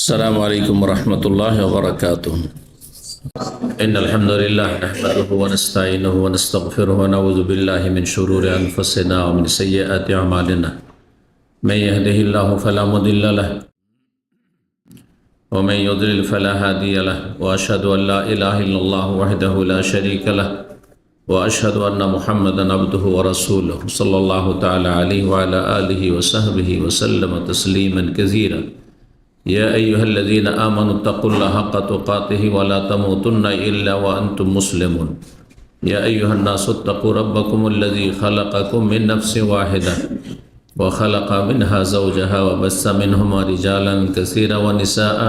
السلام عليكم ورحمة الله وبركاته. إن الحمد لله نحمده ونستعينه ونستغفره ونعوذ بالله من شرور أنفسنا ومن سيئات أعمالنا. من يهده الله فلا مضل له ومن يضلل فلا هادي له وأشهد أن لا إله إلا الله وحده لا شريك له وأشهد أن محمدا عبده ورسوله صلى الله تعالى عليه وعلى آله وصحبه وسلم تسليما كثيرا. يا أيها الذين آمنوا اتقوا الله حق تقاته ولا تموتن إلا وأنتم مسلمون. يا أيها الناس اتقوا ربكم الذي خلقكم من نفس واحدة وخلق منها زوجها وبث منهما رجالا كثيرا ونساء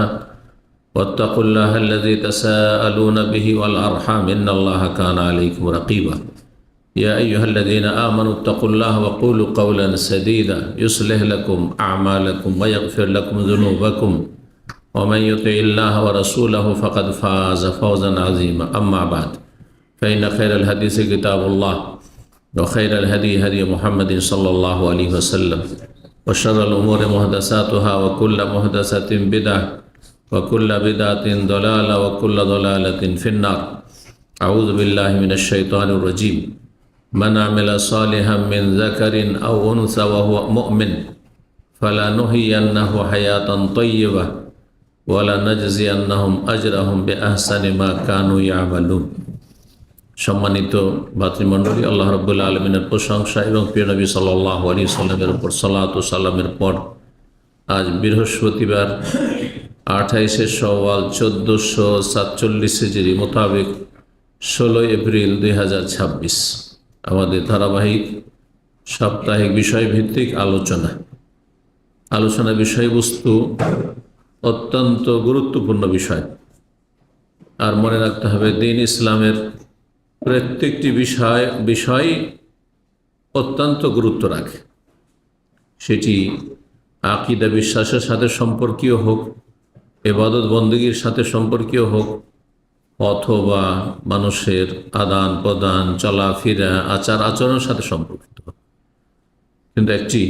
واتقوا الله الذي تساءلون به والأرحام إن الله كان عليكم رقيبا. يا أيها الذين آمنوا اتقوا الله وقولوا قولا سديدا يصلح لكم أعمالكم ويغفر لكم ذنوبكم ومن يطع الله ورسوله فقد فاز فوزا عظيما. أما بعد فإن خير الحديث كتاب الله وخير الهدي هدي محمد صلى الله عليه وسلم وشر الأمور محدثاتها وكل محدثة بدعة وكل بدعة ضلالة وكل ضلالة في النار. أعوذ بالله من الشيطان الرجيم. من عمل صالحا من ذكر أو أنثى وهو مؤمن فلنحيينه حياة طيبة ولنجزينهم أجرهم بأحسن ما كانوا يعملون. সম্মানিত ভাতৃমণ্ডলী, আল্লাহ রাব্বুল আলামিনের প্রশংসা এবং প্রিয় নবী সাল্লাল্লাহু আলাইহি সাল্লামের উপর সালাত ও সালামের পর আজ বৃহস্পতিবার 28শে শাওয়াল 1447 হিজরি মোতাবেক 16 এপ্রিল 2026 আমাদের ধারাবাহিক সাপ্তাহিক বিষয়ভিত্তিক আলোচনা বিষয়বস্তু অত্যন্ত গুরুত্বপূর্ণ বিষয়। আর মনে রাখতে হবে, দ্বীন ইসলামের প্রত্যেকটি বিষয় অত্যন্ত গুরুত্ব রাখে। সেটি আকীদা বিশ্বাসের সাথে সম্পর্কীয় হোক, ইবাদত বন্দেগীর সাথে সম্পর্কীয় হোক, অথবা মানুষের আদান প্রদান চলাফেরা আচার আচরণের সাথে সম্পর্কিত হোক। কিন্তু একটি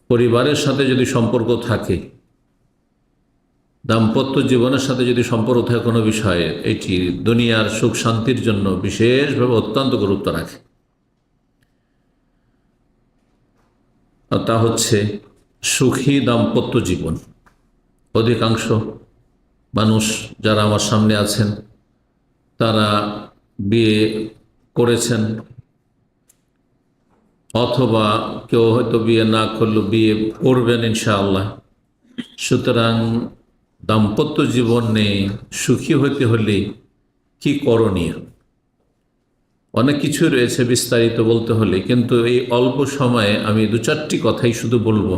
পরিবারের সাথে যদি সম্পর্ক থাকে, দাম্পত্য জীবনের সাথে যদি সম্পর্ক থাকে কোনো বিষয়ে, এটি দুনিয়ার সুখ শান্তির জন্য বিশেষভাবে অত্যন্ত গুরুত্ব রাখে। আর তা হচ্ছে সুখী দাম্পত্য জীবন। অধিকাংশ মানুষ যারা আমার সামনে আছেন তারা বিয়ে করেছেন, অথবা কেউ হয়তো বিয়ে না করলেও বিয়ে করবেন ইনশাআল্লাহ। সুতরাং দাম্পত্য জীবনে সুখী হতে হলে কি করণীয়? অনেক কিছু রয়েছে বিস্তারিত বলতে হলে, কিন্তু এই অল্প সময়ে আমি দু চারটি কথাই শুধু বলবো।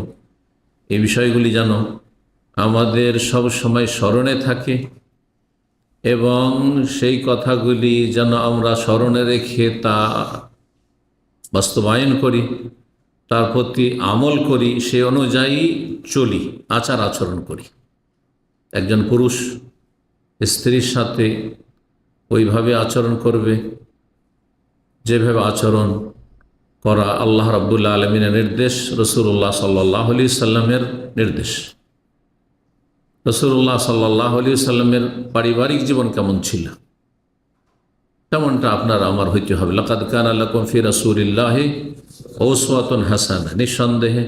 এই বিষয়গুলি যেন আমাদের সব সময় স্মরণে থাকে এবং সেই কথাগুলি যেন আমরা স্মরণে রেখে তা বাস্তবায়ন করি, তার প্রতি আমল করি, সে অনুযায়ী চলি, আচার আচরণ করি। একজন পুরুষ স্ত্রীর সাথে ওইভাবে আচরণ করবে যেভাবে আচরণ করা আল্লাহ রাব্বুল আলামিনের নির্দেশ, রাসূলুল্লাহ সাল্লাল্লাহু আলাইহি সাল্লামের নির্দেশ। রাসূলুল্লাহ সাল্লাল্লাহু আলাইহি সাল্লামের পারিবারিক জীবন কেমন ছিল তেমনটা আপনার আমার হইতে হবে। লাকাদ কানা লাকুম ফি রাসূলিল্লাহি উসওয়াতুন হাসানাহ, নিঃসন্দেহে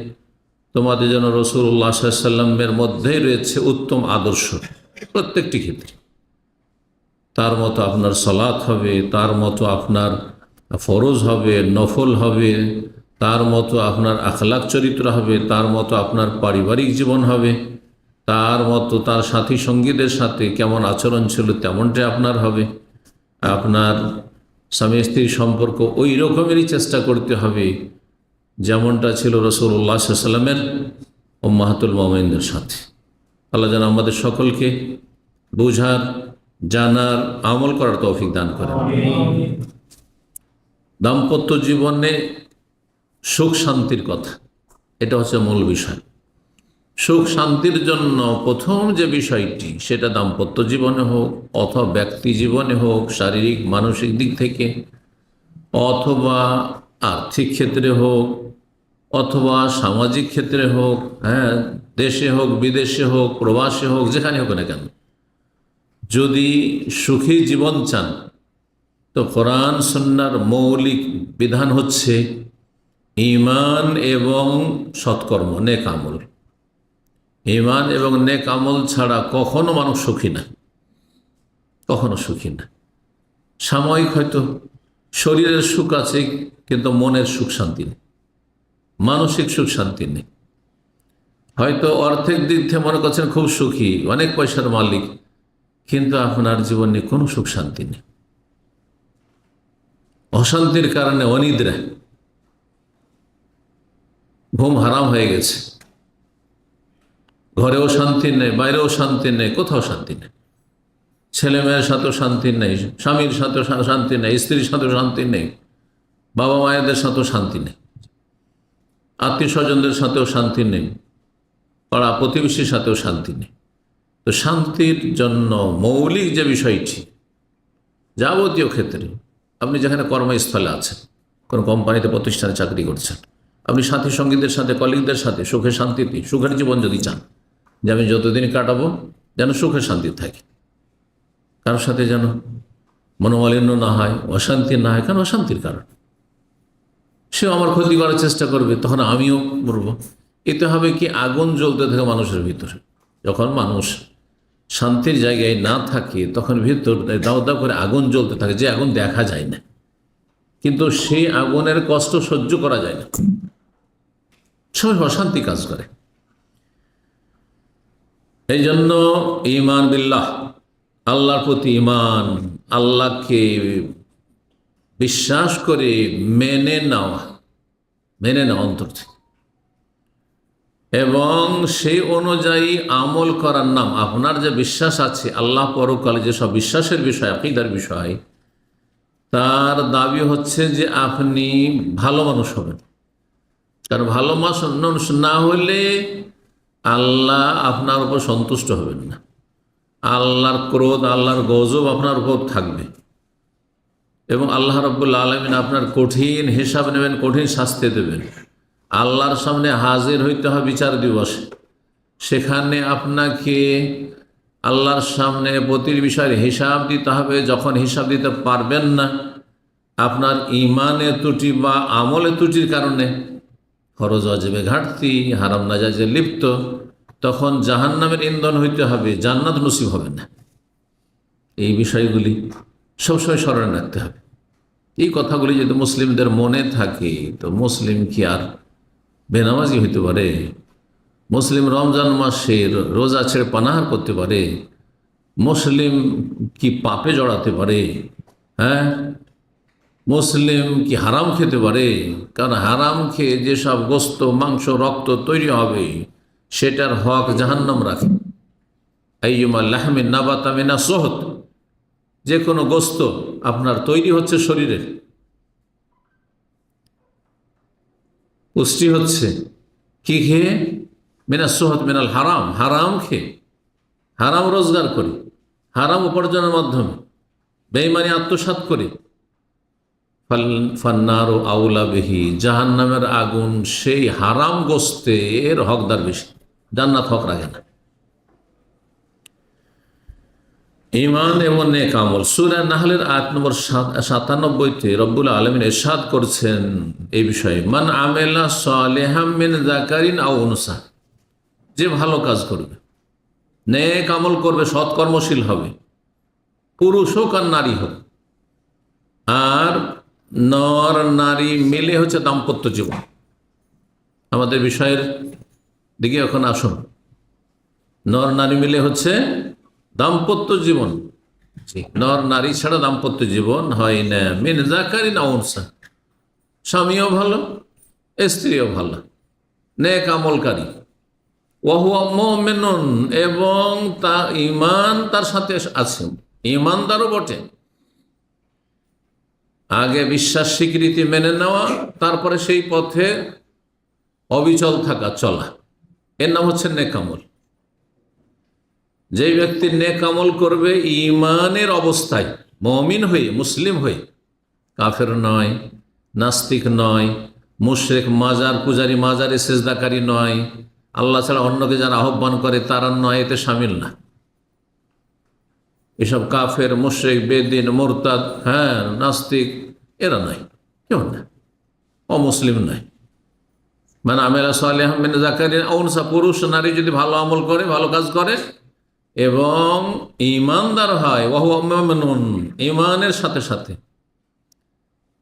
তোমাদের জন্য রাসূলুল্লাহ সাল্লাল্লাহু আলাইহি সাল্লামের মধ্যেই রয়েছে উত্তম আদর্শ প্রত্যেকটি ক্ষেত্রে। তার মতো আপনার সালাত হবে, তার মতো আপনার ফরজ হবে, নফল হবে, তার মতো আপনার আখলাক চরিত্র হবে, তার মতো আপনার পারিবারিক জীবন হবে, তার মতো তার সাথী সঙ্গীদের সাথে কেমন আচরণ ছিল তেমনটাই আপনার হবে। আপনার স্বামী স্ত্রীর সম্পর্ক ওই রকমেরই চেষ্টা করতে হবে যেমনটা ছিল রাসূলুল্লাহ সাল্লাল্লাহু আলাইহি ওয়াসাল্লামের উম্মাহাতুল মুমিনদের সাথে। আল্লাহ যেন আমাদের সকলকে বুঝার, জানার, আমল করার তৌফিক দান করেন। দাম্পত্য জীবনে সুখ শান্তির কথা, এটা হচ্ছে মূল বিষয়। সুখ শান্তির জন্য প্রথম যে বিষয়টি, সেটা দাম্পত্য জীবনে হোক অথবা ব্যক্তি জীবনে হোক, শারীরিক মানসিক দিক থেকে, অথবা আর্থিক ক্ষেত্রে হোক, অথবা সামাজিক ক্ষেত্রে হোক, দেশে হোক, বিদেশে হোক, প্রবাসে হোক, যেখানে হোক না কেন, যদি সুখী জীবন চান তো কোরআন সুন্নাহর মৌলিক বিধান হচ্ছে ঈমান এবং সৎকর্ম, নেক আমল। ঈমান এবং নেক আমল ছাড়া কখনো মানুষ সুখী না, কখনো সুখী না। সাময়িক হয়তো শরীরের সুখ আছে, কিন্তু মনের সুখ শান্তি নেই, মানসিক সুখ শান্তি নেই। হয়তো অর্থের দিক থেকে মনে করছেন খুব সুখী, অনেক পয়সার মালিক, কিন্তু আপনার জীবনে কোনো সুখ শান্তি নেই। অশান্তির কারণে অনিদ্রা, ঘুম হারাম হয়ে গেছে, ঘরেও শান্তি নেই, বাইরেও শান্তি নেই, কোথাও শান্তি নেই। ছেলে মেয়ের সাথেও শান্তি নেই, স্বামীর সাথেও শান্তি নেই, স্ত্রীর সাথেও শান্তি নেই, বাবা মায়েদের সাথেও শান্তি নেই, আত্মীয় স্বজনদের সাথেও শান্তি নেই, পাড়া প্রতিবেশীর সাথেও শান্তি নেই। তো শান্তির জন্য মৌলিক যে বিষয়টি, যাবতীয় ক্ষেত্রে, আপনি যেখানে কর্মস্থলে আছেন, কোনো কোম্পানিতে, প্রতিষ্ঠানে চাকরি করছেন, আপনি সাথী সঙ্গীদের সাথে, কলিগদের সাথে সুখে শান্তিতে, সুখের জীবন যদি চান, যে আমি যতদিন কাটাবো যেন সুখে শান্তি থাকে, কারোর সাথে যেন মনোমালিন্য না হয়, অশান্তি না হয়। কারণ অশান্তির কারণ সেও আমার ক্ষতি করার চেষ্টা করবে, তখন আমিও করবো। এতে হবে কি, আগুন জ্বলতে থাকে মানুষের ভিতরে। যখন মানুষ শান্তির জায়গায় না থাকে, তখন ভিতর দাও দাও করে আগুন জ্বলতে থাকে, যে আগুন দেখা যায় না, কিন্তু সেই আগুনের কষ্ট সহ্য করা যায় না, সবাই অশান্তি কাজ করে। এই জন্য ঈমান বিল্লাহ, আল্লাহর প্রতি ঈমান, আল্লাহকে বিশ্বাস করে মেনে নেওয়া অন্তর থেকে, এবং সেই অনুযায়ী আমল করার নাম। আপনার যে বিশ্বাস আছে আল্লাহ পরকালে, যেসব বিশ্বাসের বিষয়, আকীদার বিষয়, তার দাবি হচ্ছে যে আপনি ভালো মানুষ হবেন। কারণ ভালো মানুষ না হলে আল্লাহ আপনার উপর সন্তুষ্ট হবেন না, আল্লাহর ক্রোধ, আল্লাহর গজব আপনার উপর থাকবে, এবং আল্লাহ রাব্বুল আলামিন আপনার কঠিন হিসাব নেবেন, কঠিন শাস্তি দেবেন। আল্লাহর সামনে হাজির হইতে হবে বিচার দিবসে, সেখানে আপনাকে আল্লাহর সামনে প্রতিটি বিষয়ের হিসাব দিতে হবে। যখন হিসাব দিতে পারবেন না, আপনার ঈমানে ত্রুটি বা আমলে ত্রুটির কারণে, ফরজ ওয়াজিবে ঘাটতি, হারাম নাজায়েজে লিপ্ত, তখন জাহান্নামের ইন্ধন হইতে হবে, জান্নাত নসিব হবে না। এই বিষয়গুলি সবসময় স্মরণে রাখতে হবে। এই কথাগুলি যদি মুসলিমদের মনে থাকে, তো মুসলিম কি আর বেনামাজি হইতে পারে? মুসলিম রমজান মাসে রোজা ছেড়ে পানাহার করতে পারে? মুসলিম কি পাপে জড়াতে পারে? হ্যাঁ, মুসলিম কি হারাম খেতে পারে? কারণ হারাম খেয়ে যেসব গোস্ত, মাংস, রক্ত তৈরি হবে, সেটার হক জাহান্নাম রাখে। আইয়ুমা লাহমিন নাবাতা মিনা সুহত, যে কোনো গোস্ত আপনার তৈরি হচ্ছে শরীরে, পুষ্টি হচ্ছে কি খেয়ে? মিনা সুহত মিনাল হারাম, হারাম খেয়ে, হারাম রোজগার করি, হারাম উপার্জনের মাধ্যমে বেঈমানি আত্মসাৎ করি। ফান্নারু আউলা বিহি, জাহান্নামের আগুন সেই হারাম গোস্তের হকদার বেশি, জান্নাত হক রাখে না। ঈমান এবং নেক আমল, সূরা নাহলের আয়াত নম্বর 97-তে রব্বুল আলামিন ইরশাদ করছেন এই বিষয়ে, মান আমিলা সালিহাম মিন যাকারিন আও উনসা, যে ভালো কাজ করবে, নেক আমল করবে, সৎকর্মশীল হবে, পুরুষ হোক আর নারী হোক। আর নর নারী মিলে হচ্ছে দাম্পত্য জীবন। আমাদের বিষয়ের দিকে এখন আসুন। নর নারী মিলে হচ্ছে দাম্পত্য জীবন। নর নারী ছাড়া দাম্পত্য জীবন হয় না। মিন যাকারিন আও উনসা, স্বামীও ভালো, স্ত্রীও ভালো, নেক আমলকারী, ওয়া হুয়া মুমিনুন, এবং তা ঈমান তার সাথে আছে, ঈমানদারও বটে। আগে বিশ্বাস স্বীকৃতি মেনে নেওয়া, তারপরে সেই পথে অবিচল থাকা, চলা, এর নাম হচ্ছে নেক আমল। যে ব্যক্তি নেক আমল করবে ঈমানের অবস্থায়, মুমিন হয়ে, মুসলিম হয়ে, কাফের নয়, নাস্তিক নয়, মুশরিক, মাজার পূজারী, মাজারে সেজদাকারী নয়, আল্লাহ ছাড়া অন্যকে যারা আহ্বান করে তারা নয়, এতে সামিল না। এসব কাফের, মুশরিক, বেদিন, মুরতাদ, হ্যাঁ, নাস্তিক, এরা নয়, কেউ না, অমুসলিম নয়। মানে আমেলা সালেহাম মিন যাকারিন আও উনসা, পুরুষ নারী যদি ভালো আমল করে, ভালো কাজ করে এবং ঈমানদার হয়, ওয়া হুয়া মুমিনুন, ঈমানের সাথে সাথে,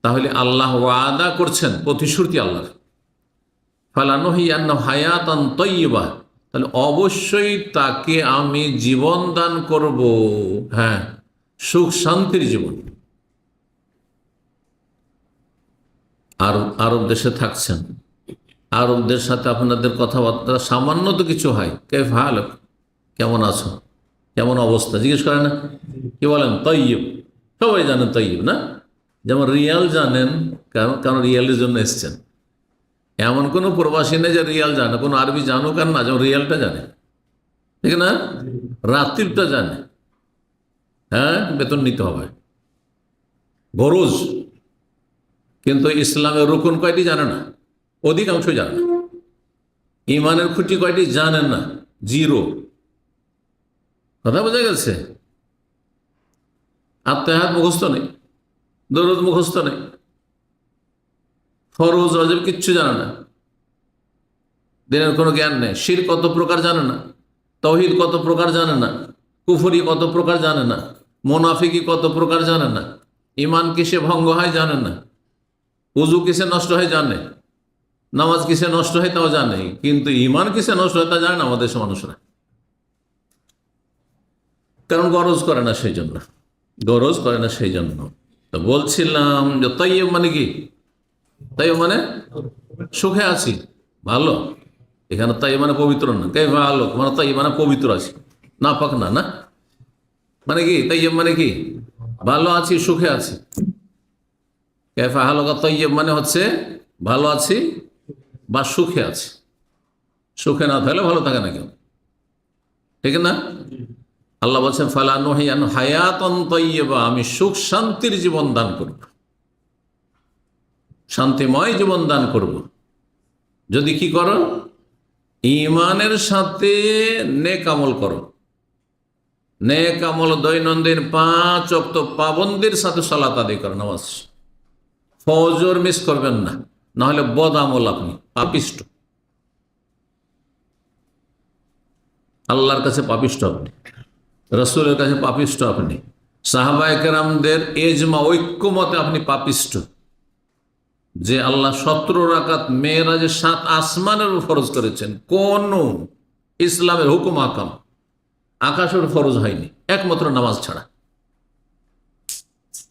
তাহলে আল্লাহ ওয়াদা করছেন, প্রতিশ্রুতি আল্লাহর, ফালানুহিয়ান্নাহু হায়াতান তাইয়্যিবা, তাহলে অবশ্যই তাকে আমি জীবন দান করব, হ্যাঁ, সুখ শান্তির জীবন। আর আরব দেশে থাকছেন, আরবদের সাথে আপনাদের কথাবার্তা সামান্য তো কিছু হয়, কেফ হালক, কেমন আছো, কেমন অবস্থা জিজ্ঞেস করে না? কি বলেন? তৈয়ব। সবাই জানেন তৈয়ব না? যেমন রিয়াল জানেন, কারণ রিয়ালের জন্য এসছেন। এমন কোনো প্রবাসী নেই যে রিয়াল জানে, কোনো আরবি জানুক আর না, যেমন রিয়ালটা জানে, ঠিক না? রাত্রিটা জানে, হ্যাঁ, বেতন নিতে হবে, গরজ। কিন্তু ইসলামের রুকুন কয়টি জানে না, অধিকাংশ জানে না। ইমানের খুঁটি কয়টি জানেন না, জিরো। কথা বোঝা গেছে? আত্মাহাত মুখস্থ নেই, দরুদ মুখস্থ নেই, ফরজ ওয়াজিব কিচ্ছু জানে না, দিনের কোনো জ্ঞান নেই, শির কত প্রকার জানে না, তাওহীদ কত প্রকার জানে না, কুফরি কত প্রকার জানে না, মুনাফিকি কত প্রকার জানে না, ইমান কিসে ভঙ্গ হয় জানে না, উজু কিসে নষ্ট হয় জানে, নামাজ কিসে নষ্ট হয় তাও জানে, কিন্তু ইমান কিসে নষ্ট হয় তা জানে না আমাদের দেশের মানুষরা। কারণ গরজ করে না, সেই জন্য গরজ করে না, সেই জন্য। তো বলছিলাম যে তাইয়্যিব মানে কি? তাইয়্যিব মানে সুখে আছি, ভালো। এখানে তাইয়্যিব মানে পবিত্র না, কাইফা আলোক মানে তাইয়্যিব মানে পবিত্র আছি, নাপাক না, না মানে কি? তাইয়্যিব মানে কি? ভালো আছি, সুখে আছি। কাইফা আলোক তাইয়্যিব মানে হচ্ছে ভালো আছি বা সুখে আছি। সুখে না থাকলে ভালো থাকে না কেউ, ঠিক না? আল্লাহ বলছেন ফালানুহিয়ান হায়াতান তাইয়্যিবা, আমি সুখ শান্তির জীবন দান করব, শান্তিময় জীবন দান করব। যদি কি করো? ঈমানের সাথে নেক আমল করো। নেক আমল দৈনন্দিন 5 ওয়াক্ত পাবন্দির সাথে সালাত আদায় করো, নামাজ, ফজর মিস করবেন না, নাহলে বদ আমল, আপনি পাপিষ্ট, আল্লাহর কাছে পাপিষ্ট আপনি, রসুলের কাছে পাপিষ্ট আপনি, সাহাবায়ে কেরামদের এজমা ঐক্যমতে আপনি পাপিষ্ট। যে আল্লাহ 17 রাকাত মেরাজে 7 আসমানের ফরজ করেছেন, কোন ইসলামের হুকুম আকাম আকাশের ফরজ হয়নি, একমাত্র নামাজ ছাড়া।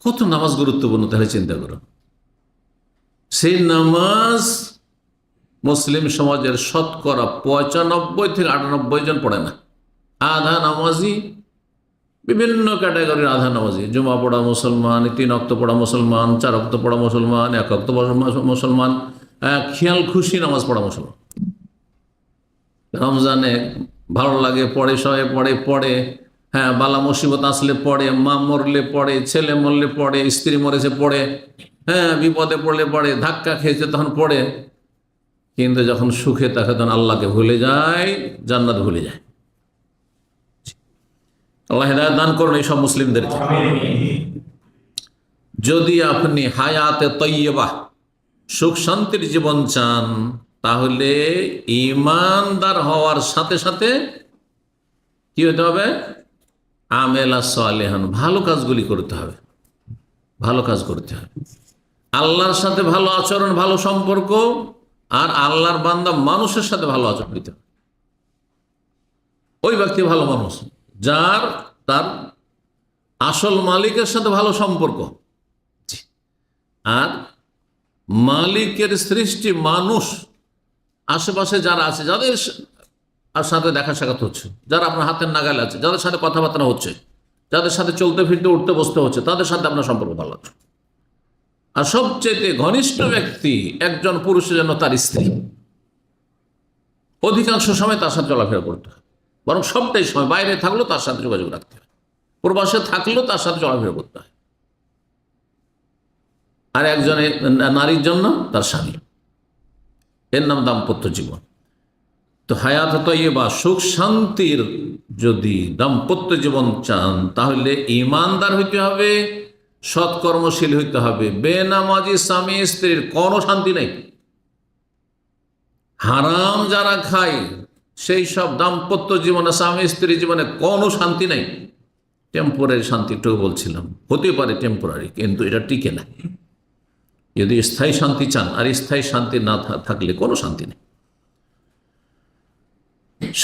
কত নামাজ গুরুত্বপূর্ণ, তাহলে চিন্তা করো। সেই নামাজ মুসলিম সমাজের শতকরা 95 থেকে 98 জন পড়ে না। আধা নামাজি, বিভিন্ন ক্যাটাগরির আধা নামাজি, জুমা পড়া মুসলমান, 3 ওয়াক্ত পড়া মুসলমান, 4 ওয়াক্ত পড়া মুসলমান, 1 ওয়াক্ত মুসলমান, খেয়াল খুশি নামাজ পড়া মুসলমান। রমজানে ভালো লাগে পড়ে, সবাই পড়ে, হ্যাঁ, বালা মুসিবত আসলে পড়ে, মা মরলে পড়ে, ছেলে মরলে পড়ে, স্ত্রী মরেছে পড়ে, হ্যাঁ, বিপদে পড়লে পড়ে, ধাক্কা খেয়েছে তখন পড়ে। কিন্তু যখন সুখে থাকে তখন আল্লাহকে ভুলে যায়, জান্নাত ভুলে যায়। আল্লাহ হিদায়াত দান করুন এইসব মুসলিমদেরকে। যদি আপনি হায়াতে তৈয়বা, সুখ শান্তির জীবন চান, তাহলে ঈমানদার হওয়ার সাথে সাথে কি হতে হবে? আমেলা সালেহান, ভালো কাজগুলি করতে হবে, ভালো কাজ করতে হবে। আল্লাহর সাথে ভালো আচরণ, ভালো সম্পর্ক, আর আল্লাহর বান্দা মানুষের সাথে ভালো আচরণ দিতে হবে। ওই ব্যক্তি ভালো মানুষ যার তার আসল মালিকের সাথে ভালো সম্পর্ক, আর মালিকের সৃষ্টি মানুষ আশেপাশে যারা আছে, যাদের সাথে দেখা সাক্ষাৎ হচ্ছে, যারা আপনার হাতের নাগালে আছে, যাদের সাথে কথাবার্তা হচ্ছে, যাদের সাথে চলতে ফিরতে উঠতে বসতে হচ্ছে, তাদের সাথে আপনার সম্পর্ক ভালো আছে। আর সবচেয়ে ঘনিষ্ঠ ব্যক্তি একজন পুরুষের জন্য তার স্ত্রী, অধিকাংশ সময় তার সাথে চলাফেরা করতে হয়, বরং সবটাই সময় বাইরে থাকলেও তার সাথে যোগাযোগ রাখতে হয়, প্রবাসে থাকলেও তার সাথে চলাফেরা করতে হয়। আর একজনের নারীর জন্য তার স্বামী, এর নাম দাম্পত্য জীবন। তো হায়াত তৈয়বা, সুখ শান্তির যদি দাম্পত্য জীবন চান তাহলে ইমানদার হইতে হবে, সৎকর্মশীল হইতে হবে। বেনামাজি স্বামী স্ত্রীর কোনো শান্তি নেই। হারাম যারা খায় সেই সব দাম্পত্য জীবনে, স্বামী স্ত্রী জীবনে কোনো শান্তি নেই। টেম্পোরারি শান্তি একটু বলছিলাম, হতে পারে টেম্পোরারি, কিন্তু এটা টিকে না। যদি স্থায়ী শান্তি চান, আর স্থায়ী শান্তি না থাকলে কোনো শান্তি নেই।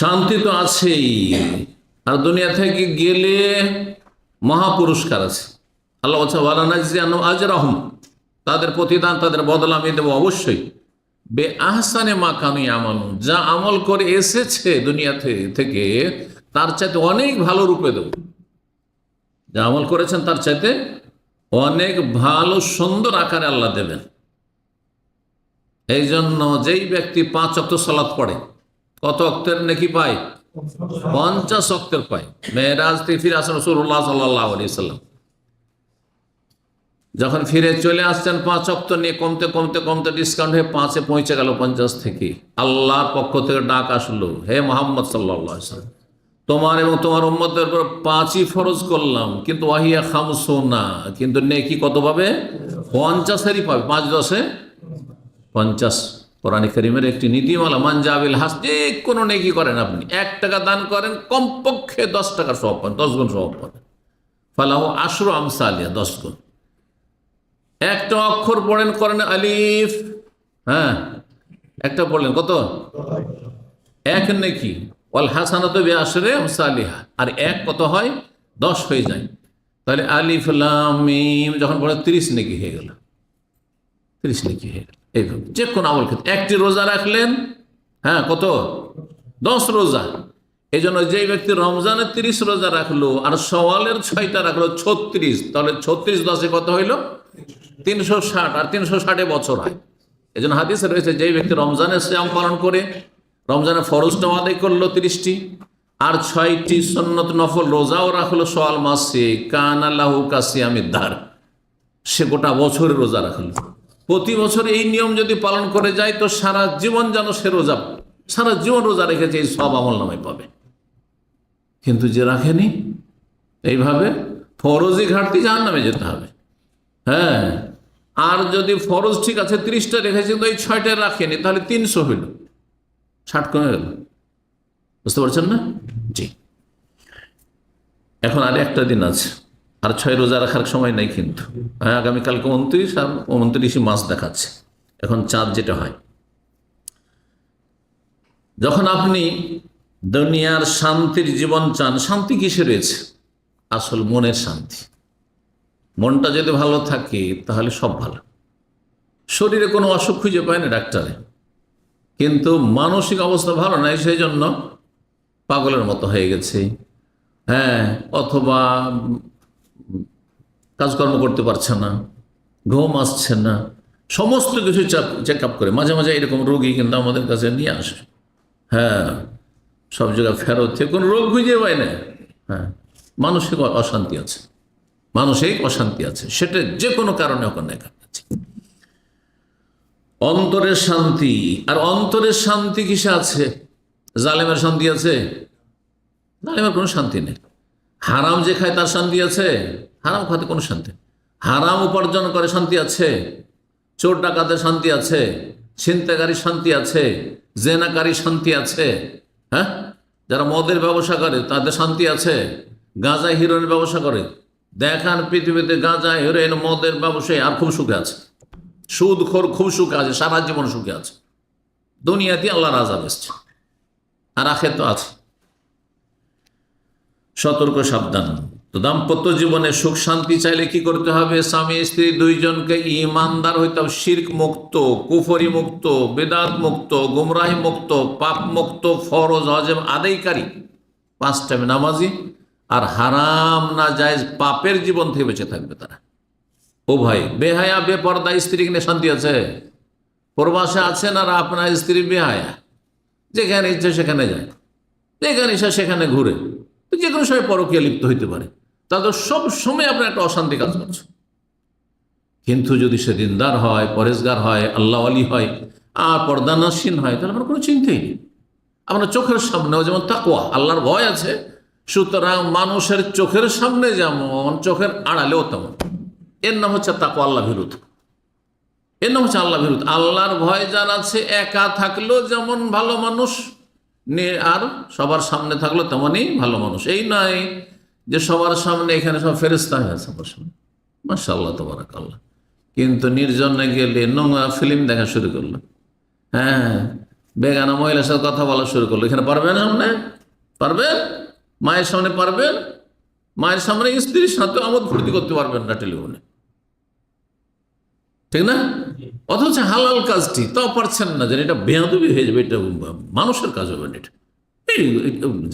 শান্তি তো আছেই, আর দুনিয়া থেকে গেলে মহাপুরস্কার আছে। আল্লাহ বলছে ওয়ালানাজিয়ান্নাহুম আজরাহুম, তাদের প্রতিদান, তাদের বদলা আমি দেবো অবশ্যই। বে আহসানে মা কানু ইয়ামালুন, যা আমল করে এসেছে দুনিয়া থেকে তার চাইতে অনেক ভালো রূপে দেব। যা আমল করেছেন তার চাইতে অনেক ভালো সুন্দর আকারে আল্লাহ দেবেন। এই জন্য যেই ব্যক্তি 5 ওয়াক্ত সালাত পড়ে, কত ওয়াক্তের নেকি পায়? 50 ওয়াক্তের পায়। মেরাজ থেকে ফিরে আসেন রাসূলুল্লাহ সাল্লাল্লাহু আলাইহি সাল্লাম, যখন ফিরে চলে আসছেন 5 ওয়াক্ত নিয়ে কমতে কমতে কমতে ডিসকাউন্ট হয়ে 5-এ পৌঁছে গেল 50 থেকে। আল্লাহর পক্ষ থেকে ডাক আসলো, হে মুহাম্মদ সাল্লাল্লাহু আলাইহি সাল্লাম, তোমার এবং তোমার উম্মতের উপর 5ই ফরজ করলাম, কিন্তু ওয়াহিয়া খামসুনা, কিন্তু নেকি কত পাবে? 50-এরই পাবে। 5-10-এ 50। কোরআন কারীমের একটি নীতিমালা, মান জাবিল হাস, যে কোনো নেকি করেন আপনি, 1 টাকা দান করেন, কমপক্ষে 10 টাকার সওয়াব পান, 10 গুণ সওয়াব পান। ফালাহু আশরু আমসালিহা, 10 গুণ। একটা অক্ষর পড়েন, করেন আলিফ, হ্যাঁ, একটা পড়লেন, কত? 1 নেকি। ওয়াল হাসানাতু বিআশরি আমসালিহা, আর 1 কত হয়? 10 হয়ে যায়। তাহলে আলিফ লাম মিম যখন পড়ে 30 নেকি হয়ে গেল, 30 নেকি হয়ে গেল। এইভাবে যে কোনো আমল ক্ষেত্রে। 1টি রোজা রাখলেন, হ্যাঁ, কত? 10 রোজা। এই জন্য যেই ব্যক্তি রমজানে 30 রোজা রাখলো আর শাওয়ালের 6টা রাখলো, 36, তাহলে 36 10-এ কত হইল? 360, আর 360-এ বছর হয়। এই জন্য হাদিসে রয়েছে, যেই ব্যক্তি রমজানের সিয়াম পালন করে, রমজানের ফরজটাও আদায় করলো 30টি, আর 6টি সুন্নত নফল রোজাও রাখলো শাওয়াল মাসে, কানা লাহু কাসিয়ামিদ দার, সে গোটা বছরের রোজা রাখলো। প্রতি বছর এই নিয়ম যদি পালন করে যায় তো সারা জীবন যেন সে রোজা, সারা জীবন রোজা রেখেছে, এই সব আমল নামায় পাবে। কিন্তু যে রাখেনি, এইভাবে ফরজি ঘাটতি জাহান্নামে যেতে হবে। হ্যাঁ, আর যদি ফরজ ঠিক আছে 30টা রেখেছে, তো এই 6টা রাখেনি, তাহলে 300 হইল, 60 কমে গেল। বুঝতে পারছেন না? জি। এখন আর একটা দিন আছে, আর 6 রোজা রাখার সময় নাই কিন্তু। হ্যাঁ, আগামীকালকে 29, আর 29 মাস দেখাচ্ছে এখন চাঁদ যেটা হয়। যখন আপনি দুনিয়ার শান্তির জীবন চান, শান্তি কিসে রয়েছে? আসল মনের শান্তি। মনটা যদি ভালো থাকে তাহলে সব ভালো। শরীরে কোনো অসুখ খুঁজে পায় না ডাক্তারে, কিন্তু মানসিক অবস্থা ভালো নাই, সেই জন্য পাগলের মতো হয়ে গেছে। হ্যাঁ, অথবা কাজকর্ম করতে পারছে না, ঘুম আসছে না, সমস্ত কিছু চেক আপ করে। মাঝে মাঝে এরকম রোগী কিন্তু আমাদের কাছে নিয়ে আসে। হ্যাঁ, সব জায়গায় ফেরত থেকে কোনো রোগ খুঁজে পায় না। হ্যাঁ, মানসিক অশান্তি আছে, মানসিক অশান্তি আছে, সেটা যে কোনো কারণে ওখানে আছে। অন্তরের শান্তি, আর অন্তরের শান্তি কিসে আছে? জালেমের শান্তি আছে? জালেমের কোনো শান্তি নেই। হারাম যে খায় তার শান্তি আছে? হারাম খাতে কোনো শান্তি। হারাম উপার্জন করে শান্তি আছে? চোর ডাকাতের শান্তি আছে? ছিনতাইকারীর শান্তি আছে? জেনাকারীর শান্তি আছে? হ্যাঁ, যারা মদের ব্যবসা করে তাদের শান্তি আছে? গাঁজা হিরোইনের ব্যবসা করে, দেখান পৃথিবীতে গাঁজা হিরোইন মদের ব্যবসায়ী আর খুব সুখে আছে, সুদখোর খুব সুখে আছে, সারা জীবন সুখে আছে। দুনিয়াতে আল্লাহর আযাব এসছে, আর আখিরাতে আছে। সতর্ক, সাবধান। তো দাম্পত্য জীবনে সুখ শান্তি চাইলে কি করতে হবে? স্বামী স্ত্রী দুইজনকে ইমানদার হইতে হবে, শিরক মুক্ত, কুফরি মুক্ত, বেদাত মুক্ত, গুমরাহি মুক্ত, পাপ মুক্ত, ফরজ ওয়াজিব আদায়কারী, 5 টাইম নামাজি, আর হারাম না জায়েজ পাপের জীবন থেকে বেঁচে থাকবে তারা। ও ভাই, বেহায়া বেপর্দা স্ত্রী কিনে শান্তি আছে? প্রবাসে আছেন আর আপনার স্ত্রী বেহায়া, যেখানে ইচ্ছে সেখানে যায়, যেখানে ইচ্ছা সেখানে ঘুরে, যে কোনো সময় পরকীয়া লিপ্ত হইতে পারে, তাদের সব সময় আপনার একটা অশান্তি কাজ করছে। কিন্তু যদি সে দিনদার হয়, পরেজগার হয়, আল্লাহ আলী হয়, আর পর্দানাসীন হয়, তাহলে আপনার কোনো চিন্তাই নেই। আপনার চোখের সামনেও যেমন তাকওয়া, আল্লাহর ভয় আছে, সুতরাং মানুষের চোখের সামনে যেমন চোখের আড়ালেও তেমন। এর নাম হচ্ছে তাকওয়া, আল্লাহ বিরুদ্ধ। এর নাম হচ্ছে আল্লাহ বিরুদ্ধ। আল্লাহর ভয় যার আছে, একা থাকলেও যেমন ভালো মানুষ, আর সবার সামনে থাকলো তেমনই ভালো মানুষ। এই নয় যে সবার সামনে এখানে সব ফেরেশতা হয়ে আছে আমার সামনে, মাশাআল্লাহ তাবারাকাল্লাহ, কিন্তু নির্জনে গেলে নোংরা ফিল্ম দেখা শুরু করলো, হ্যাঁ, বেগানা মহিলার সাথে কথা বলা শুরু করলো। এখানে পারবেন? সামনে পারবেন? মায়ের সামনে পারবেন? মায়ের সামনে স্ত্রীর সাথে আমোদ ফুর্তি করতে পারবেন না টেলিফোনে, ঠিক না? অথচ হালাল কাজটি তাও পারছেন না, যেন এটা বেয়াদবি হয়ে যাবে, এটা মানুষের কাজ হবে না। এটা এই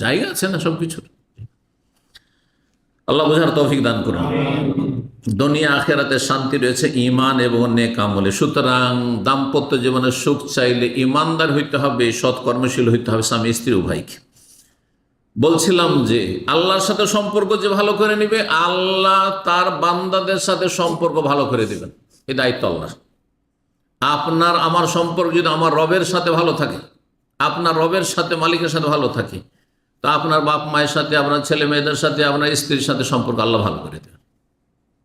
জায়গা আছে না সবকিছুর। আল্লাহ বোঝার তৌফিক দান করুন। দুনিয়া আখেরাতে শান্তি রয়েছে ঈমান এবং নেক আমলে। সুতরাং দাম্পত্য জীবনের সুখ চাইলে ঈমানদার হইতে হবে, সৎকর্মশীল হইতে হবে স্বামী স্ত্রী উভয়কে। বলছিলাম যে আল্লাহর সাথে সম্পর্ক যে ভালো করে নিবে, আল্লাহ তার বান্দাদের সাথে সম্পর্ক ভালো করে দিবেন, এই দায়িত্ব আল্লাহর। আপনার আমার সম্পর্ক যদি আমার রবের সাথে ভালো থাকে, আপনার রবের সাথে মালিকের সাথে ভালো থাকে, তো আপনার বাপ মায়ের সাথে, আপনার ছেলে মেয়েদের সাথে, আপনার স্ত্রীর সাথে সম্পর্ক আল্লাহ ভালো করে দেবেন।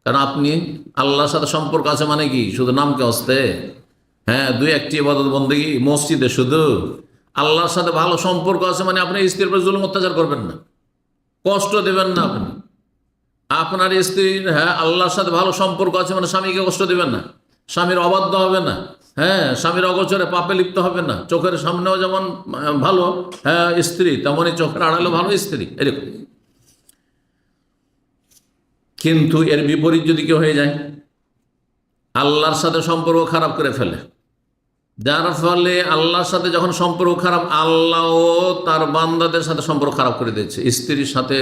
কারণ আপনি আল্লাহর সাথে সম্পর্ক আছে মানে কি শুধু নামকে হস্তে, হ্যাঁ, দুই একটি ইবাদত বন্দেগী মসজিদে শুধু। আল্লাহর সাথে ভালো সম্পর্ক আছে মানে আপনি স্ত্রীর উপর জুলুম অত্যাচার করবেন না, কষ্ট দেবেন না। আপনি আপনার স্ত্রীর, হ্যাঁ, আল্লাহর সাথে ভালো সম্পর্ক আছে মানে স্বামীকে কষ্ট দেবেন না, স্বামীর অবাধ্য হবে না, হ্যাঁ, স্বামীর অগোচরে পাপে লিপ্ত হবে না। চোখের সামনেও যেমন ভালো, হ্যাঁ, স্ত্রী, তেমনই চোখের আড়ালেও ভালো স্ত্রী, এরকম। কিন্তু এর বিপরীত যদি কেউ হয়ে যায়, আল্লাহর সাথে সম্পর্ক খারাপ করে ফেলে, যার ফলে আল্লাহর সাথে যখন সম্পর্ক খারাপ, আল্লাহও তার বান্দাদের সাথে সম্পর্ক খারাপ করে দিয়েছে। স্ত্রীর সাথে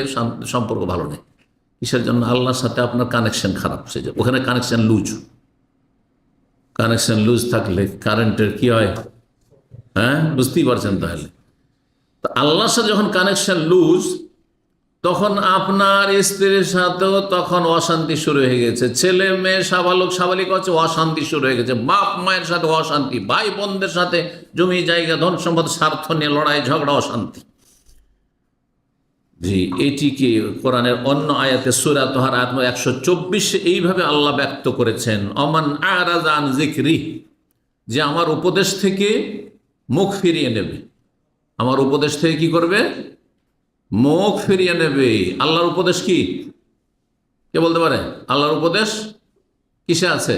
সম্পর্ক ভালো নেই, কিসের জন্য? আল্লাহর সাথে আপনার কানেকশন খারাপ, সেই জন্য ওখানে কানেকশন লুজ। কানেকশন লুজ থাকলে কারেন্টের কি হয়, হ্যাঁ, বুঝতেই পারছেন। তাহলে তো আল্লাহর সাথে যখন কানেকশন লুজ, তখন আপনার স্ত্রীর সাথেও তখন অশান্তি শুরু হয়ে গেছে, ছেলে মেয়ে সাবালক সাবালিক হচ্ছে, অশান্তি শুরু হয়ে গেছে, বাপ মায়ের সাথে অশান্তি, ভাই বোনদের সাথে জমি জায়গা ধন সম্পদ স্বার্থ নিয়ে লড়াই ঝগড়া, অশান্তি। জি, এটিকে কোরআনের অন্য আয়াতে সূরা তাহার আয়াত 124 এইভাবে আল্লাহ ব্যক্ত করেছেন, অমান আরাযা আন যিকরি, যে আমার উপদেশ থেকে মুখ ফিরিয়ে নেবে। আমার উপদেশ থেকে কি করবে? মুখ ফিরিয়ে নেবে। আল্লাহর উপদেশ কি? কে বলতে পারে? আল্লাহর উপদেশ কিসে আছে?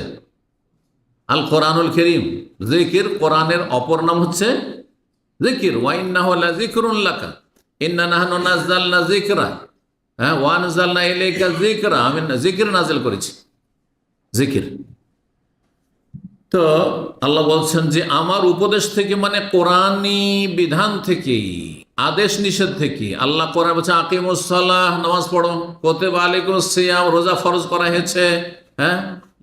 আল কোরআনুল কারীম। জিকির, কোরআনের অপর নাম হচ্ছে জিকির। ওয়া ইন্নাহু লাযিকরুন লাকা ইন্না নাহনু নাযালনা যিকরা, হ্যাঁ, ওয়া নাযালনা ইলাইকা যিকরা, আমি জিকির নাযিল করেছি, জিকির। তো আল্লাহ বলছেন যে আমার উপদেশ থেকে মানে কোরআনী বিধান থেকে, আদেশ নিষেধ থেকে। আল্লাহ কোরআন বলছে আকিমুস সালাহ, নামাজ পড়ো, কুতিবা আলাইকুমুস সিয়াম, রোজা ফরজ করা হয়েছে, হ্যাঁ,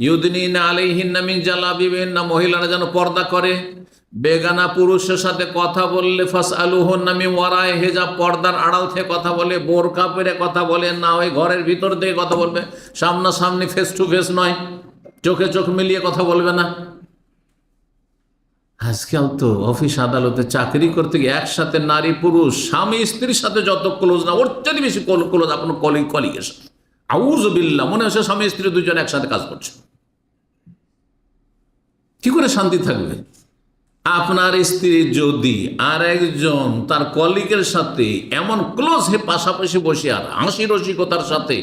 ইউদনিনা আলাইহিন্না মিন জালাবিবিহিন্না, মহিলারা যেন পর্দা করে। বেগানা পুরুষের সাথে কথা বললে ফাসআলুহুন্না মিন ওয়ারাই হিজাব, পর্দার আড়াল থেকে কথা বলে, বোরকা পরে কথা বলে, না ওই ঘরের ভিতর থেকে কথা বলবে, সামনাসামনি ফেস টু ফেস নয়, চোখে চোখ মিলিয়ে কথা বলবে না। আজকাল তো অফিস আদালতে চাকরি করতে গিয়ে একসাথে নারী পুরুষ, স্বামী স্ত্রীর সাথে যত ক্লোজ না, ওর চেয়ে বেশি ক্লোজ আপনার কলিগের সাথে। আউযুবিল্লাহ, মনে হচ্ছে স্বামী স্ত্রী দুজন একসাথে কাজ করছে। কি করে শান্তি থাকবে? আপনার স্ত্রী যদি আর একজন তার কলিগের সাথে এমন ক্লোজ হয়ে পাশাপাশি বসে আর হাসি রসিকতার সাথে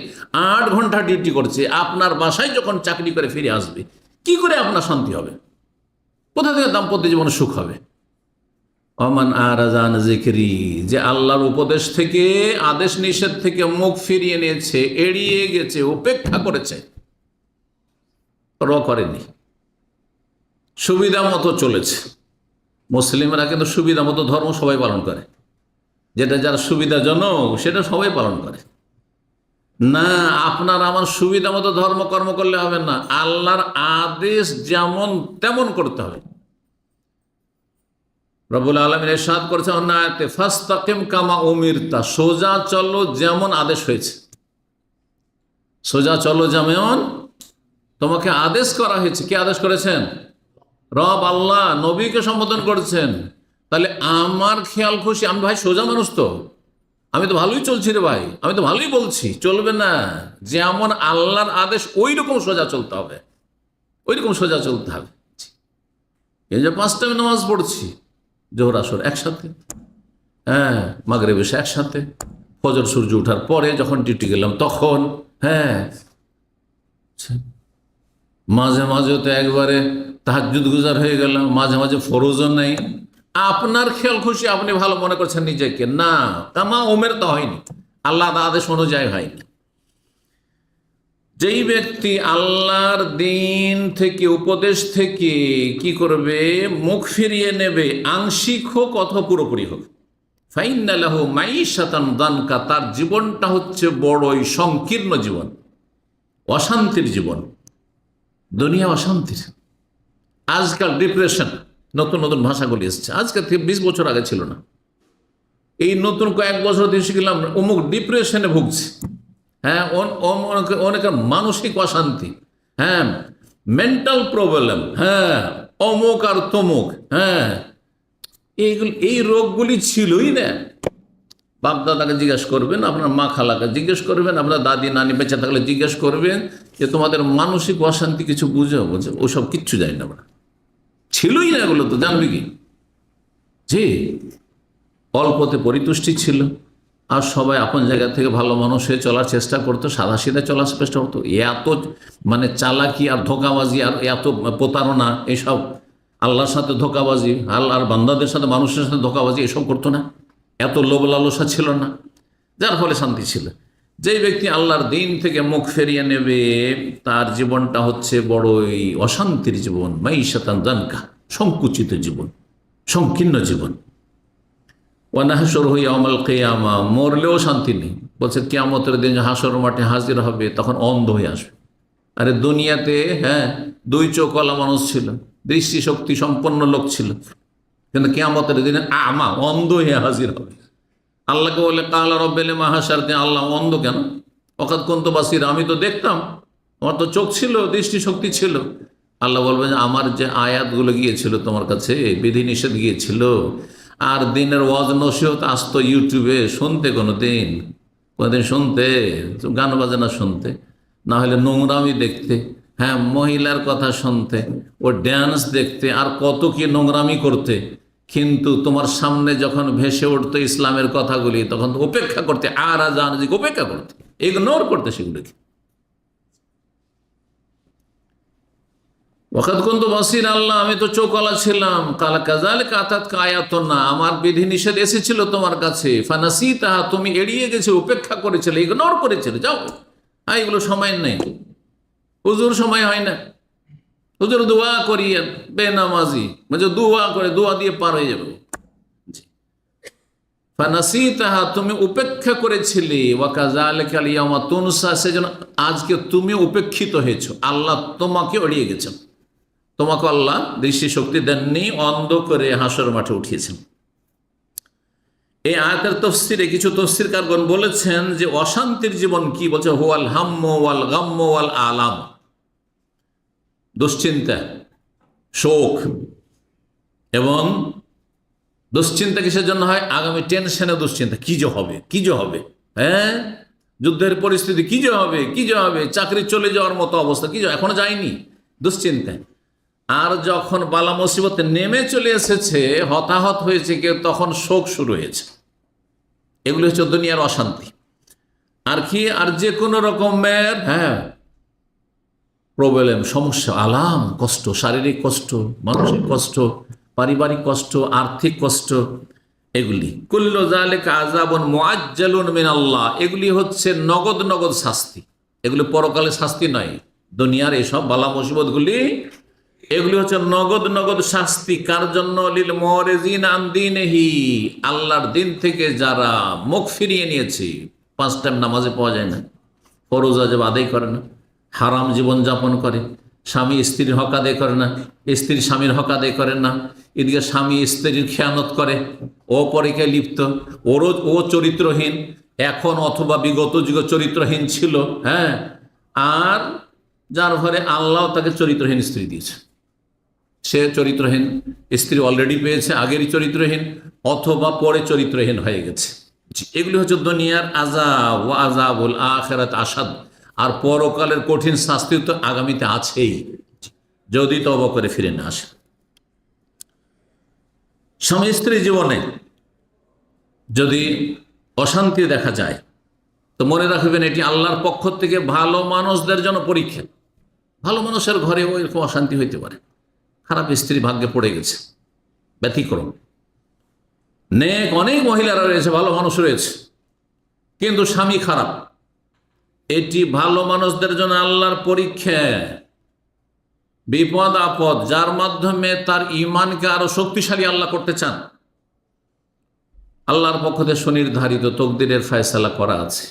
8 ঘন্টা ডিউটি করছে, আপনার বাসায় যখন চাকরি করে ফিরে আসবে, কি করে আপনার শান্তি হবে? কোথা থেকে দাম্পত্য জীবনে সুখ হবে? ওমান আরাযা আন যিকরি, যে আল্লাহর উপদেশ থেকে, আদেশ নিষেধ থেকে মুখ ফিরিয়ে নিয়েছে, এড়িয়ে গেছে, উপেক্ষা করেছে, করেনি, সুবিধা মতো চলেছে। মুসলিমরা কিন্তু সুবিধা মতো ধর্ম সবাই পালন করে, যেটা যার সুবিধাজনক সেটা সবাই পালন করে না। আপনার আমার সুবিধা মতো ধর্মকর্ম করলে হবে না, আল্লাহর আদেশ যেমন তেমন করতে হবে। রব্বুল আলামিন ইরশাদ করেছেন অন্য আয়াতে, ফাস্তাকিম কামা উমিরতা, সোজা চলো যেমন আদেশ হয়েছে, সোজা চলো যেমন তোমাকে আদেশ করা হয়েছে। কে আদেশ করেছেন? রব আল্লাহ নবীকে সম্বোধন করেছেন, তাহলে আমার খেয়াল খুশি, আমি ভাই সোজা মানুষ তো, আমি তো ভালোই চলছি রে ভাই, আমি তো ভালোই বলছি, চলবে না। যেমন আল্লাহর আদেশ ওই রকম সোজা চলতে হবে, ওই রকম সোজা চলতে হবে। এই যে 5 টাইম নামাজ পড়ছি, জোহর আসর একসাথে, হ্যাঁ, মাগরিব এশা একসাথে, ফজর সূর্য ওঠার পরে যখন ডিউটি গেলাম তখন, হ্যাঁ, মাঝে মাঝে তো একবারে তাহাজ্জুদ গুজার হয়ে গেলাম, মাঝে মাঝে ফরজও নেই। আপনার খেয়াল খুশি আপনি ভালো মনে করছেন নিজেকে, না, কামা ওমের তো হয়নি, আল্লাহ আদেশ অনুযায়ী হয়নি। যেই ব্যক্তি আল্লাহর দিন থেকে, উপদেশ থেকে কি করবে, মুখ ফিরিয়ে নেবে, আংশিক হোক অথবা পুরোপুরি হোক, ফাইন্না লাহু মাইশাতান দানকা, তার জীবনটা হচ্ছে বড়ই সংকীর্ণ জীবন, অশান্তির জীবন, দুনিয়া অশান্তির। আজকাল ডিপ্রেশন, নতুন নতুন ভাষাগুলি এসছে, আজকে থেকে 20 বছর আগে ছিল না। এই নতুন কয়েক বছর দিয়ে শিখলাম অমুক ডিপ্রেশনে ভুগছে, হ্যাঁ, অনেকের মানসিক অশান্তি, হ্যাঁ, মেন্টাল প্রবলেম, হ্যাঁ, অমুক আর তমুক, হ্যাঁ, এই রোগগুলি ছিলই না। বাপ দাদাকে জিজ্ঞেস করবেন, আপনার মা খালাকে জিজ্ঞেস করবেন, আপনার দাদি নানি বেঁচে থাকলে জিজ্ঞেস করবেন যে তোমাদের মানসিক অশান্তি কিছু বুঝে ওসব কিচ্ছু যায় না, আমরা ছিলই না, এগুলো তো জানবি কি, জি, অল্পতে পরিতুষ্টি ছিল, আর সবাই আপন জায়গা থেকে ভালো মানুষ হয়ে চলার চেষ্টা করতো, সাদা সিধা চলার চেষ্টা করতো। এত মানে চালাকি আর ধোঁকাবাজি আর এত প্রতারণা, এসব আল্লাহর সাথে ধোঁকাবাজি, আল্লাহর বান্দাদের সাথে মানুষের সাথে ধোঁকাবাজি এসব করতো না, এত লোভ লালসা ছিল না, যার ফলে শান্তি ছিল। যেই ব্যক্তি আল্লাহর দিন থেকে মুখ ফেরিয়ে নেবে তার জীবনটা হচ্ছে বড়ই অশান্তির জীবন, মাইশাতান দানকা, সংকুচিত জীবন, সংকীর্ণ জীবন। ওয়ানাহশুর ইয়াউমাল কিয়ামা, মরলেও শান্তি নেই, বলছে কিয়ামতের দিন হাসর মাঠে হাজির হবে, তখন অন্ধ হয়ে আসবে। আরে দুনিয়াতে, হ্যাঁ, 2 চোখওয়ালা মানুষ ছিল, দৃষ্টিশক্তি সম্পন্ন লোক ছিল, কিন্তু কিয়ামতের দিনে আমা, অন্ধ হয়ে হাজির হবে। আল্লাহকে বলে কালা রব্বিল মাহাশার, আল্লাহ অন্ধ কেন? ওয়াকাদ কুনতু বাসীরা, আমি তো দেখতাম, আমার তো চোখ ছিল, দৃষ্টিশক্তি ছিল। আল্লাহ বলবেন যে আমার যে আয়াতগুলো গিয়েছিল তোমার কাছে, বিধিনিষেধ গিয়েছিল, আর দিনের ওয়াজ নসিহত আসতো ইউটিউবে শুনতে, কোনোদিন শুনতে, গান বাজনা শুনতে, না হলে নোংরামি দেখতে, হ্যাঁ, মহিলার কথা শুনতে, ও ড্যান্স দেখতে, আর কত কি নোংরামি করতে, কিন্তু তোমার সামনে যখন ভেসে উঠতো ইসলামের কথাগুলি, তখন তো উপেক্ষা করতে, আর জানি উপেক্ষা করতে, ইগনোর করতে সেগুলিকে। ওয়াকাদ কুনতু বাসীর, আল্লাহ আমি তো চোখওয়ালা ছিলাম। কাল কাযালিকা আতাতকা আয়াতুনা, আমার বিধিনিষেধ এসেছিল তোমার কাছে, ফানাসিতাহা, তুমি এড়িয়ে গেছো, উপেক্ষা করেছিলে, ইগনোর করেছিলে, যাও, এগুলো সময় নেই, হুজুর সময় হয় না, হুজুর দোয়া করিয়ে, বেনামাজি মানে দোয়া করে, দোয়া দিয়ে পার হয়ে যাবে। ফানাসিতাহা, তুমি উপেক্ষা করেছিলে, ওয়া কাযালিকা আল ইয়াওমা তুনসা, সেজন্য আজকে তুমি উপেক্ষিত হয়েছো, আল্লাহ তোমাকে এড়িয়ে গেছেন, তোমাকে আল্লাহ দৃষ্টিশক্তি দেননি, অন্ধ করে হাসর মাঠে উঠিয়েছেন। এই আয়াতের তফসিরে কিছু তফসিরকারগণ বলেছেন যে অশান্তির জীবন কি, বলছে হুয়াল হাম্মু ওয়াল গাম্মু ওয়াল আলাম, দুশ্চিন্তা, শোক, এবং দুশ্চিন্তা কিসের জন্য হয়? আগামী টেনশনে দুশ্চিন্তা, কি যে হবে, কি যে হবে, হ্যাঁ, যুদ্ধের পরিস্থিতি, কি যে হবে, কি যে হবে, চাকরি চলে যাওয়ার মতো অবস্থা, কি যে এখনো যায়নি, দুশ্চিন্তা। আর যখন বালা মুসিবত নেমে চলে এসেছে, হতাহত হয়েছে কেউ, তখন শোক শুরু হয়েছে। এগুলো হচ্ছে দুনিয়ার অশান্তি। আর কি, আর যে কোনো রকমের, হ্যাঁ, প্রবলেম, সমস্যা, আলাম, কষ্ট, শারীরিক কষ্ট, মানসিক কষ্ট, পারিবারিক কষ্ট, আর্থিক কষ্ট, এগুলি কুল্লু যালিকা আযাবুন মুআজ্জালুন মিনাল্লাহ, এগুলি হচ্ছে নগদ নগদ শাস্তি, এগুলি পরকালে শাস্তি নয়, দুনিয়ার এসব বালা মুসিবতগুলি, এগুলি হচ্ছে নগদ নগদ শাস্তি। কার জন্য? লিল মুরিজিন আন দীনিহি, আল্লাহর দিন থেকে যারা মুখ ফিরিয়ে নিয়েছে, 5 টাইম নামাজে পাওয়া যায় না, ফরজ ওয়াজিব আদায় করে না, হারাম জীবন যাপন করে, স্বামী স্ত্রীর হক আদায় করে না, স্ত্রী স্বামীর হক আদায় করে না, এদিকে স্বামী স্ত্রীর খেয়ানত করে, অপরিকে লিপ্ত, ও চরিত্রহীন, এখন অথবা বিগত যুগ চরিত্রহীন ছিল, হ্যাঁ, আর যার ঘরে আল্লাহ তাকে চরিত্রহীন স্ত্রী দিয়েছে, সে চরিত্রহীন, স্ত্রী অলরেডি পেয়েছে, আগেরই চরিত্রহীন, অথবা পরে চরিত্রহীন হয়ে গেছে। এগুলি হচ্ছে দুনিয়ার আযাব, ওয়া আযাবুল আখিরাত আসাদ। আর পরকালের কঠিন শাস্তি তো আগামীতে আছেই, যদি তওবা করে ফিরে না আসে। স্বামী স্ত্রী জীবনে যদি অশান্তি দেখা যায়, তো মনে রাখবেন এটি আল্লাহর পক্ষ থেকে ভালো মানুষদের জন্য পরীক্ষা। ভালো মানুষের ঘরে ওইরকম অশান্তি হইতে পারে, খারাপ স্ত্রী ভাগ্যে পড়ে গেছে, ব্যতিক্রম। নেক অনেক মহিলারা রয়েছে, ভালো মানুষ রয়েছে, কিন্তু স্বামী খারাপ। এটি ভালো মানুষদের জন্য আল্লাহর পরীক্ষা, বিপদ আপদ, যার মাধ্যমে তার ঈমানকে আরো শক্তিশালী আল্লাহ করতে চান। আল্লাহর পক্ষ থেকে সুনির্ধারিত তকদিরের ফয়সালা করা আছে।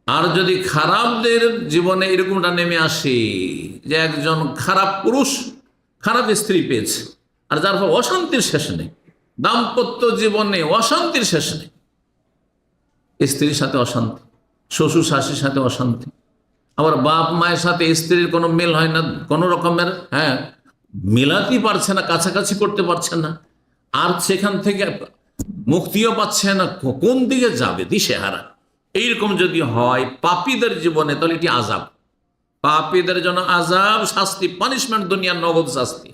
আর যদি খারাপদের জীবনে এরকমটা নেমে আসে যে একজন খারাপ পুরুষ খারাপ স্ত্রী পেয়েছে, আর যার ফলে অশান্তির শেষ নেই, দাম্পত্য জীবনে অশান্তির শেষ নেই, স্ত্রীর সাথে অশান্তি, শ্বশুর শাশুড়ির সাথে অশান্তি, আবার বাপ মায়ের সাথে স্ত্রীর কোনো মেল হয় না, কোনো রকমের মিলাতেই পারছে না, কাছাকাছি করতে পারছে না, আর সেখান থেকে মুক্তিও পাচ্ছে না, কোন দিকে যাবে দিশেহারা। এইরকম যদি হয় পাপীদের জীবনে, তাহলে এটি আযাব, পাপীদের জন্য আযাব, শাস্তি, পানিশমেন্ট, দুনিয়ার নগদ শাস্তি।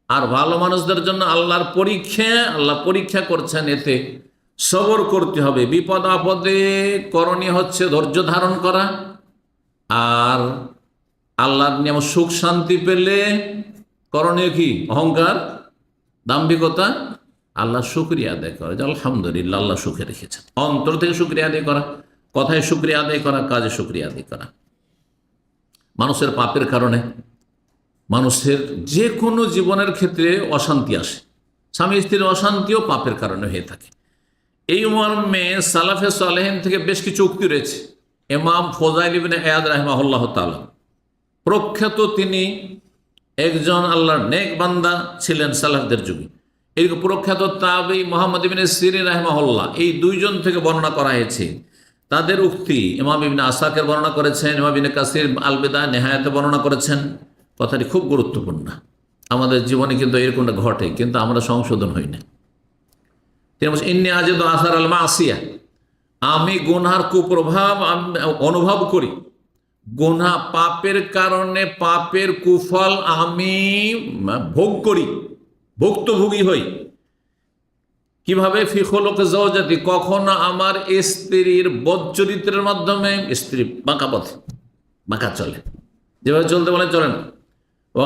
আর ভালো মানুষদের জন্য আল্লাহর পরীক্ষা, আল্লাহ পরীক্ষা করছেন, এতে সবর করতে হবে। বিপদ আপদে করণীয় হচ্ছে ধৈর্য ধারণ করা, আর আল্লাহর নিয়ম সুখ শান্তি পেলে করণীয় কি? অহংকার, দাম্ভিকতা, আল্লাহ শুকরিয়া আদায় করা, যে আলহামদুলিল্লাহ আল্লাহ সুখে রেখেছেন। অন্তর থেকে শুকরিয়া আদায় করা, কথায় শুকরিয়া আদায় করা, কাজে শুকরিয়া আদায় করা। মানুষের পাপের কারণে মানুষের যে কোনো জীবনের ক্ষেত্রে অশান্তি আসে, স্বামী স্ত্রীর অশান্তিও পাপের কারণে হয়ে থাকে। এই মর্মে সালাফে সালেহিন থেকে বেশ কিছু উক্তি রয়েছে। ইমাম ফজাইল ইবনে ইয়াদ রাহিমাহুল্লাহ তাআলা, প্রখ্যাত তিনি একজন আল্লাহর নেক বান্দা ছিলেন সালাফদের যুগে। এই প্রখ্যাত তাবী মুহাম্মদ ইবনে সিরিন রাহিমাহুল্লাহ, এই দুইজন থেকে বর্ণনা করা হয়েছে। তাদের উক্তি ইমাম ইবনে আসাকের বর্ণনা করেছেন, ইমাম ইবনে কাসির আল বিদায়া নেহায়াতে বর্ণনা করেছেন। কথাটি খুব গুরুত্বপূর্ণ। আমাদের জীবনে কিন্তু এরকমটা ঘটে, কিন্তু আমরা সংশোধন হই না। তিনি বলছেন, ইন্নী আজিদু আসার আল মাসিয়া, আমি গুনহার কুপ্রভাব অনুভব করি, গুনাহ পাপের কারণে পাপের কুফল আমি ভোগ করি, ভুক্তভোগী হই। কিভাবে? ফি খুলুকি যাওজাতি, কখনো আমার স্ত্রীর বদচরিত্রের মাধ্যমে, স্ত্রী বাঁকা পথে বাঁকা চলে, যেভাবে চলতে বলে চলে না। ও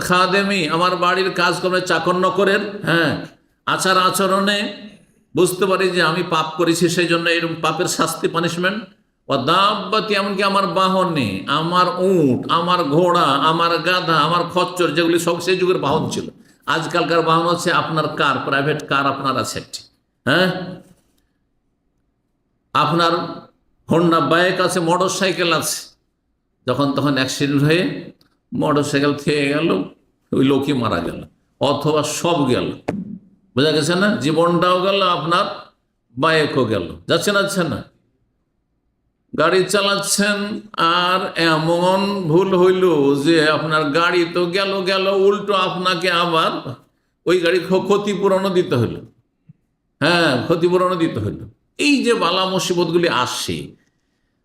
খাদেমি, আমার বাড়ির কাজকর্মে চাকর নকরের আচার আচরণে বুঝতে পারি যে আমি পাপ করেছি, সেই জন্য এরকম পাপের শাস্তি, পানিশমেন্ট। ও দাব্বাতি, এমনকি আমার বাহনে, আমার উট, আমার ঘোড়া, আমার গাধা, আমার খচ্চর, যেগুলি সব সেই যুগের বাহন ছিল। আজকালকার বাহন হচ্ছে আপনার কার, প্রাইভেট কার আপনার আছে একটি, আপনার হোন্ডা বাইক আছে, মোটর সাইকেল আছে। যখন তখন অ্যাক্সিডেন্ট হয়ে মোটর সাইকেল থেকে গেল, ওই লোকই মারা গেল, অথবা সব গেল, বোঝা গেছে না? জীবনটাও গেল, আপনার বাইকও গেল, যাচ্ছে না। গাড়ি চালাচ্ছেন আর এমন ভুল হইল যে আপনার গাড়ি তো গেল, উল্টো আপনাকে আবার ওই গাড়ি ক্ষতিপূরণও দিতে হইল। ক্ষতিপূরণও দিতে হইল। এই যে বালা মুসিবতগুলি আসছে,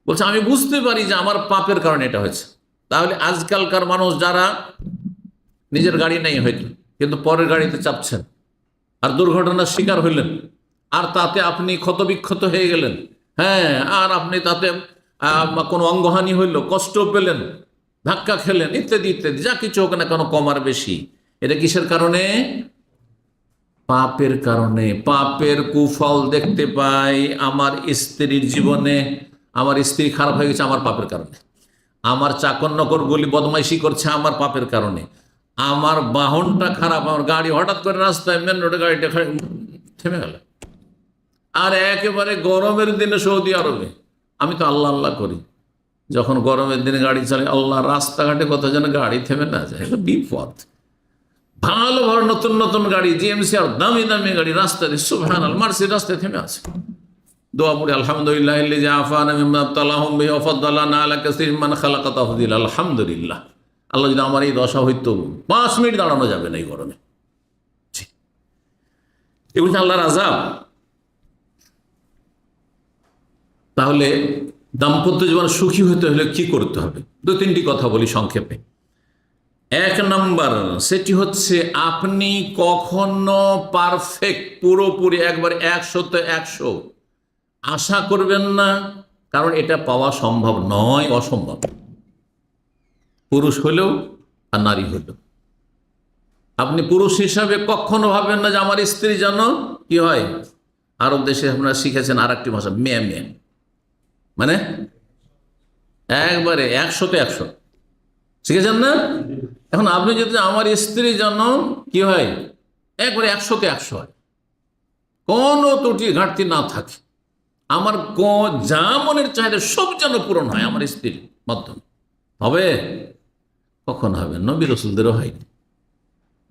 বলছে আমি বুঝতে পারি যে আমার পাপের কারণে এটা হয়েছে। তাহলে আজকালকার মানুষ যারা নিজের গাড়ি নেই হয়তো, কিন্তু পরের গাড়িতে চাপছেন, আর দুর্ঘটনার শিকার হইলেন, আর তাতে আপনি ক্ষতবিক্ষত হয়ে গেলেন, আর আপনি তাতে কোনো অঙ্গহানি হইল, কষ্ট পেলেন, ধাক্কা খেলেন, ইত্যাদি ইত্যাদি, যা কিছু হোক না কেন, কম আর বেশি, এটা কিসের কারণে? পাপের কারণে। পাপের কুফল দেখতে পাই আমার স্ত্রীর জীবনে। আমার স্ত্রী খারাপ হয়ে গেছে আমার পাপের কারণে, আমার চাকর নকরগুলি বদমাইশি করছে আমার পাপের কারণে, আমার বাহনটা খারাপ, আমার গাড়ি হঠাৎ করে রাস্তায় মেন রোডে গাড়িটা থেমে গেল। আর একেবারে গরমের দিনে সৌদি আরবে আমি তো আল্লাহ আল্লাহ করি, যখন গরমের দিনে গাড়ি চালাই, আল্লাহ, রাস্তাঘাটে কোথাও যেন গাড়ি থেমে না যায়, এটা বিপদ। ভালো ভালো নতুন নতুন গাড়ি, জিএমসি আর দামি দামি গাড়ি রাস্তায়, সুবহানাল্লাহ, মার্সিডিজ রাস্তায় থেমে আছে। দোয়া পড়ি, আলহামদুলিল্লাহ আল্লাযী আফানা মিম্মা ইবতালাহুম বিহি ওয়া ফাদ্দালানা আলা কাসীরিন মান খালাকা তাফদীলা। আলহামদুলিল্লাহ, আল্লাহ যদি আমার এই দশা হইতো 5 মিনিট দাঁড়ানো যাবে না এই গরমে। এগুলো আল্লাহর আযাব। তাহলে দাম্পত্য জীবন সুখী হতে হলে কি করতে হবে? 2-3টি কথা বলি সংক্ষেপে। 1 নম্বর, সেটি হচ্ছে আপনি কখনো পারফেক্ট, পুরোপুরি একবার 100-100 আশা করবেন না, কারণ এটা পাওয়া সম্ভব নয়, অসম্ভব। পুরুষ হলেও আর নারী হলেও আপনি পুরুষ হিসাবে কখনো ভাবেন না যে আমার স্ত্রী যেন কি হয়। আরব দেশে আপনারা শিখেছেন আর একটি ভাষা, মেয়ে মেয়ে, মানে একবারে 100-100 শিখেছেন না? এখন আপনি যদি আমার স্ত্রী যেন কি হয়, একবারে 100-100 হয়, কোনো ত্রুটি ঘাটতি না থাকে, আমার যা মনের চাহিদা সব যেন পূরণ হয় আমার স্ত্রীর মাধ্যমে, হবে? কখন হবে? নবী রসুলদেরও হয়নি।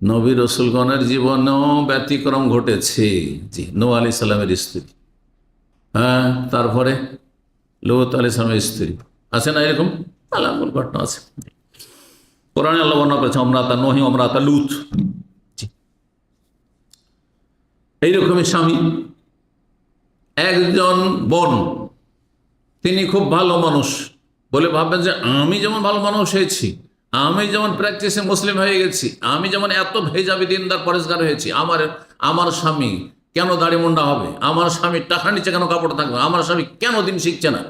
নবী রসুলগণের জীবনেও ব্যতিক্রম ঘটেছে। জি, নূহ আলাইহিস সালামের স্ত্রী, হ্যাঁ, তারপরে লূত আলাইহিস সালামের স্ত্রী, আছে না এরকম আলামুল ঘটনা আছে কোরআনে। আল্লাহ বর্ণনা করেছে অমরাতা নূহ অমরাতা লূত। এইরকমই স্বামী, একজন বোন, তিনি খুব ভালো মানুষ বলে ভাববেন যে আমি যেমন ভালো মানুষ হয়েছি, আমি যেমন প্র্যাকটিসে মুসলিম হয়ে গেছি, আমি যেমন এত ভেজাবি দিনদার পরেশগার হয়েছি, আমার স্বামী কেন দাড়ি মুন্ডা হবে, আমার স্বামী টাকা নিচে কেন কাপড় থাকবে, আমার স্বামী কেন দিন শিখছে না।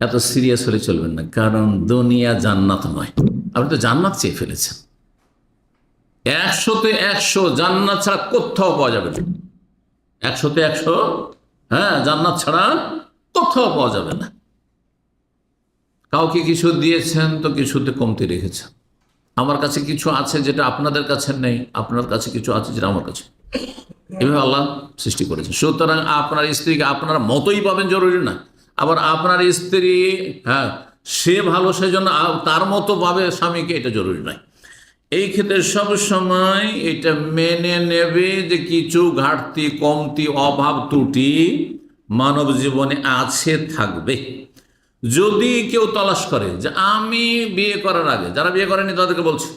এত সিরিয়াস হলে চলবেন না, কারণ দুনিয়া জান্নাত নয়। আপনি তো জান্নাত চেয়ে ফেলেছেন। 100-100 জান্নাত ছাড়া কোথাও পাওয়া যাবে না। 100-100, হ্যাঁ, জান্নাত ছাড়া কোথাও পাওয়া যাবে না। কাউকে কিছু দিয়েছেন তো কিছুতে কমতি রেখেছেন। আমার কাছে কিছু আছে যেটা আপনাদের কাছে নেই, আপনার কাছে কিছু আছে যেটা আমার কাছে। এভাবে আল্লাহ সৃষ্টি করেছেন। সুতরাং আপনার স্ত্রীকে আপনার মতোই পাবেন জরুরি না, আবার আপনার স্ত্রী, হ্যাঁ, সে ভালো সেজন্য তার মতো পাবে স্বামীকে, এটা জরুরি নয়। এই ক্ষেত্রে সব সময় এটা মেনে নেবে যে কিছু ঘাটতি, কমতি, অভাব, ত্রুটি মানব জীবনে আছে, থাকবে। যদি কেউ তলাশ করে যে আমি বিয়ে করার আগে, যারা বিয়ে করেনি তাদেরকে বলছি,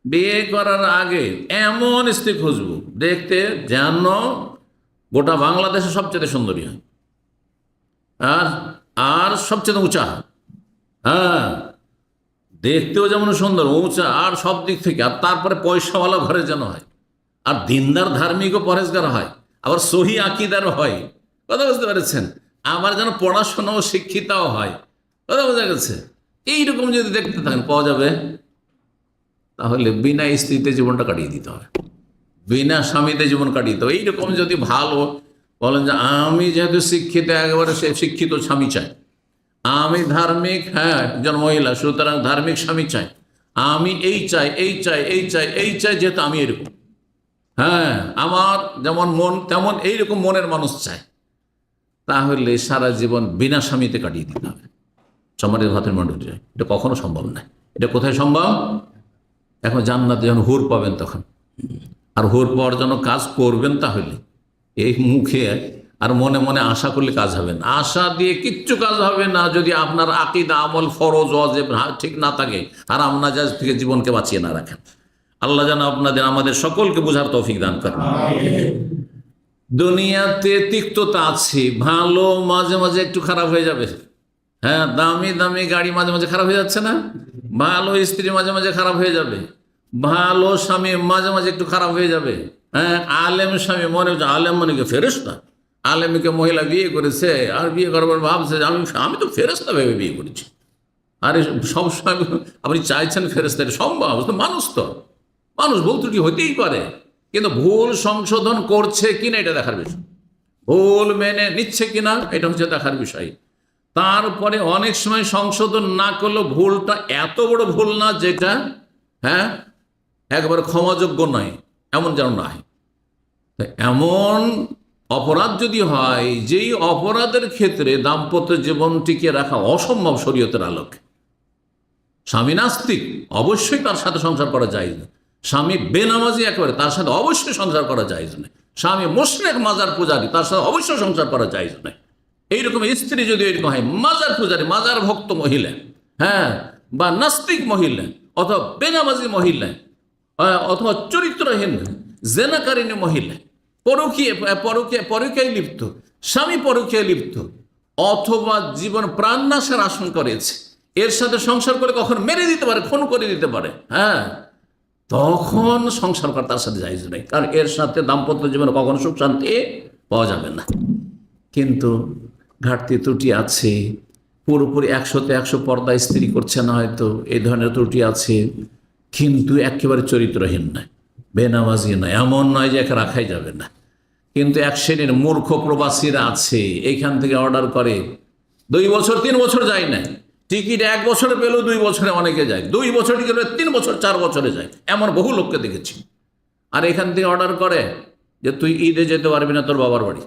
বিয়ে করার আগে এমন স্ত্রী খুঁজবো দেখতে যেন গোটা বাংলাদেশে সবচেয়ে সুন্দরী হয়, আর সবচেয়ে উঁচা হয়, হ্যাঁ, দেখতেও যেমন সুন্দর, উঁচা, আর সব দিক থেকে, আর তারপরে পয়সাওয়ালা ঘরে যেন হয়, আর দিনদার, ধার্মিক ও পরেশগার হয়, আবার সহি আকিদারও হয়। কথা বুঝতে পেরেছেন? আবার যেন পড়াশোনাও শিক্ষিতাও হয়। কথা বোঝা গেছে? এইরকম যদি দেখতে থাকেন পাওয়া যাবে। তাহলে বিনা স্ত্রীতে জীবনটা কাটিয়ে দিতে হবে, বিনা স্বামীতে জীবন কাটিয়ে দিতে হবে। এইরকম যদি ভালো বলেন যে আমি যেহেতু শিক্ষিত, একেবারে সে শিক্ষিত স্বামী চাই, আমি ধার্মিক, হ্যাঁ, একজন মহিলা, সুতরাং ধার্মিক স্বামী চাই, আমি এই চাই, এই চাই, এই চাই, এই চাই, যেহেতু আমি এরকম, হ্যাঁ, আমার যেমন মন তেমন এইরকম মনের মানুষ চাই, তাহলে সারা জীবন বিনা স্বামীতে কাটিয়ে দিতে হবে। সম্মানিত ভাতের মণ্ডলী, এটা কখনো সম্ভব নয়। এটা কোথায় সম্ভব? এখন জান্নাতে যখন হুর পাবেন তখন, আর হুর পাওয়ার জন্য কাজ করবেন, তাহলে এই মুখে আর মনে মনে আশা করলে কাজ হবে না। আশা দিয়ে কিচ্ছু কাজ হবে না যদি আপনার আকীদা, আমল, ফরজ, ওয়াজিব ঠিক না থাকে, আর নাজায়েজ থেকে জীবনকে বাঁচিয়ে না রাখেন। আল্লাহ যেন আমাদের সকলকে বোঝার তৌফিক দান করেন। দুনিয়াতে তিক্ততা আছে, ভালো মাঝে মাঝে একটু খারাপ হয়ে যাবে, হ্যাঁ, দামি দামি গাড়ি মাঝে মাঝে খারাপ হয়ে যাচ্ছে না, ভালো স্ত্রী মাঝে মাঝে খারাপ হয়ে যাবে, ভালো স্বামী মাঝে মাঝে একটু খারাপ হয়ে যাবে, হ্যাঁ, আলেম স্বামী, মনে হচ্ছে আলেম মানে কি ফেরেশতা, আলেমকে মহিলা বিয়ে করেছে, আর বিয়ে করবার ভাবছে যে আমি তো ফেরেশতা ভেবে বিয়ে করেছি। আরে সবসময় আপনি চাইছেন ফেরেশতা, সম্ভব? মানুষ ভুল ত্রুটি হতেই পারে, কিন্তু ভুল সংশোধন করছে কিনা এটা দেখার বিষয়, ভুল মেনে নিচ্ছে কিনা এটা হচ্ছে দেখার বিষয়। তারপরে অনেক সময় সংশোধন না করলেও ভুলটা এত বড় ভুল না যেটা, হ্যাঁ, একবার ক্ষমাযোগ্য নয়, এমন যেন না হয়। এমন অপরাধ যদি হয় যেই অপরাধের ক্ষেত্রে দাম্পত্য জীবন টিকিয়ে রাখা অসম্ভব শরীয়তের আলোকে, স্বামী নাস্তিক, অবশ্যই তার সাথে সংসার করা যায় না। স্বামী বেনামাজি একেবারে, তার সাথে অবশ্যই সংসার করা যায় না। স্বামী মুশরিক, মাজার পূজারী, তার সাথে অবশ্যই সংসার করা যায় না। এইরকম স্ত্রী যদি এরকম হয়, মাজার পূজারী, মাজার ভক্ত মহিলা, হ্যাঁ, বা নাস্তিক মহিলা অথবা বেনামাজি মহিলা অথবা চরিত্রহীন জেনাকারিনী মহিলা, পরকীয়ায় লিপ্ত, স্বামী পরকীয়ায় লিপ্ত, অথবা জীবন প্রাণনাশের আশঙ্কা রয়েছে, এর সাথে সংসার করে কখন মেরে দিতে পারে, খুন করে দিতে পারে, হ্যাঁ, তখন সংসার করা তার সাথে জায়েজ নেই, কারণ এর সাথে দাম্পত্য জীবনে কখনো সুখ শান্তি পাওয়া যাবে না। কিন্তু ঘাটতি ত্রুটি আছে, পুরোপুরি 100তে 100 পর্দা স্ত্রী করছে না, হয়তো এই ধরনের ত্রুটি আছে, কিন্তু একেবারে চরিত্রহীন নয়, বেনামাজি নয়, এমন নয় যে একে রাখাই যাবে না। কিন্তু এক শ্রেণীর মূর্খ প্রবাসীরা আছে, এইখান থেকে অর্ডার করে 2 বছর 3 বছর যায় না, টিকিট 1 বছরে পেলেও 2 বছরে অনেকে যায়, 2 বছর টিকিট 3 বছর 4 বছরে যায়, এমন বহু লোককে দেখেছি। আর এখান থেকে অর্ডার করে যে তুই ঈদে যেতে পারবি না তোর বাবার বাড়ি,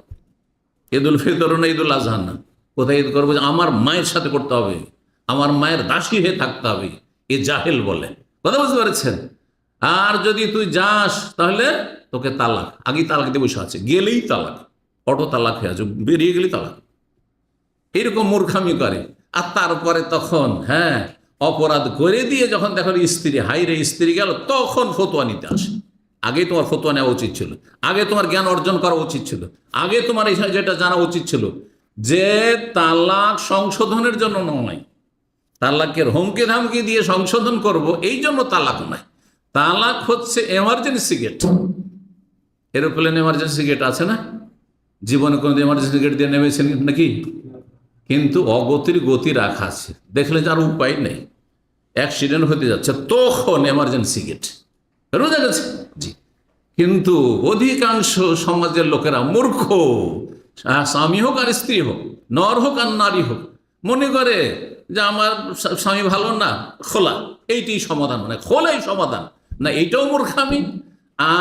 ঈদুল ফিতর না ঈদুল আজহা না, কোথায় ঈদ করবো, আমার মায়ের সাথে করতে হবে, আমার মায়ের দাসী হয়ে থাকতে হবে, এ জাহেল বলে, কথা বুঝতে পেরেছেন। আর যদি তুই যাস তাহলে তোকে তালাক, আগেই তালাক দিয়ে বসে আছে, গেলেই তালাক, অটো তালাক হয়ে আছে, বেরিয়ে গেলেই তালাক, এরকম মূর্খামি করে। আর তারপরে তখন অপরাধ করে দিয়ে যখন দেখো স্ত্রী, হাইরে স্ত্রী গেল, তখন ফতোয়া নিতে আসে। আগে তোমার ফতোয়া নেওয়া উচিত ছিল, আগে তোমার জ্ঞান অর্জন করা উচিত ছিল, আগে তোমার এই যেটা জানা উচিত ছিল যে তালাক সংশোধনের জন্য নয়, তালাকের হুমকি ধামকি দিয়ে সংশোধন করব এই জন্য তালাক নয়। তালাক হচ্ছে emergency gate, aeroplane emergency gate আছে না, জীবনে কোনো এমার্জেন্সি গেট দিয়ে নেমেছেন নাকি? কিন্তু অগতির গতি রাখা আছে, দেখলে যার উপায় নেই, অ্যাক্সিডেন্ট হতে যাচ্ছে, তখন এমার্জেন্সি গেট, বোঝা গেছে? জি। কিন্তু অধিকাংশ সমাজের লোকেরা মূর্খ, স্বামী হোক আর স্ত্রী হোক, নর হোক আর নারী হোক, মনে করে যে আমার স্বামী ভালো না, খোলা, এইটি সমাধান, মানে খোলাই সমাধান না, এইটাও মূর্খামি।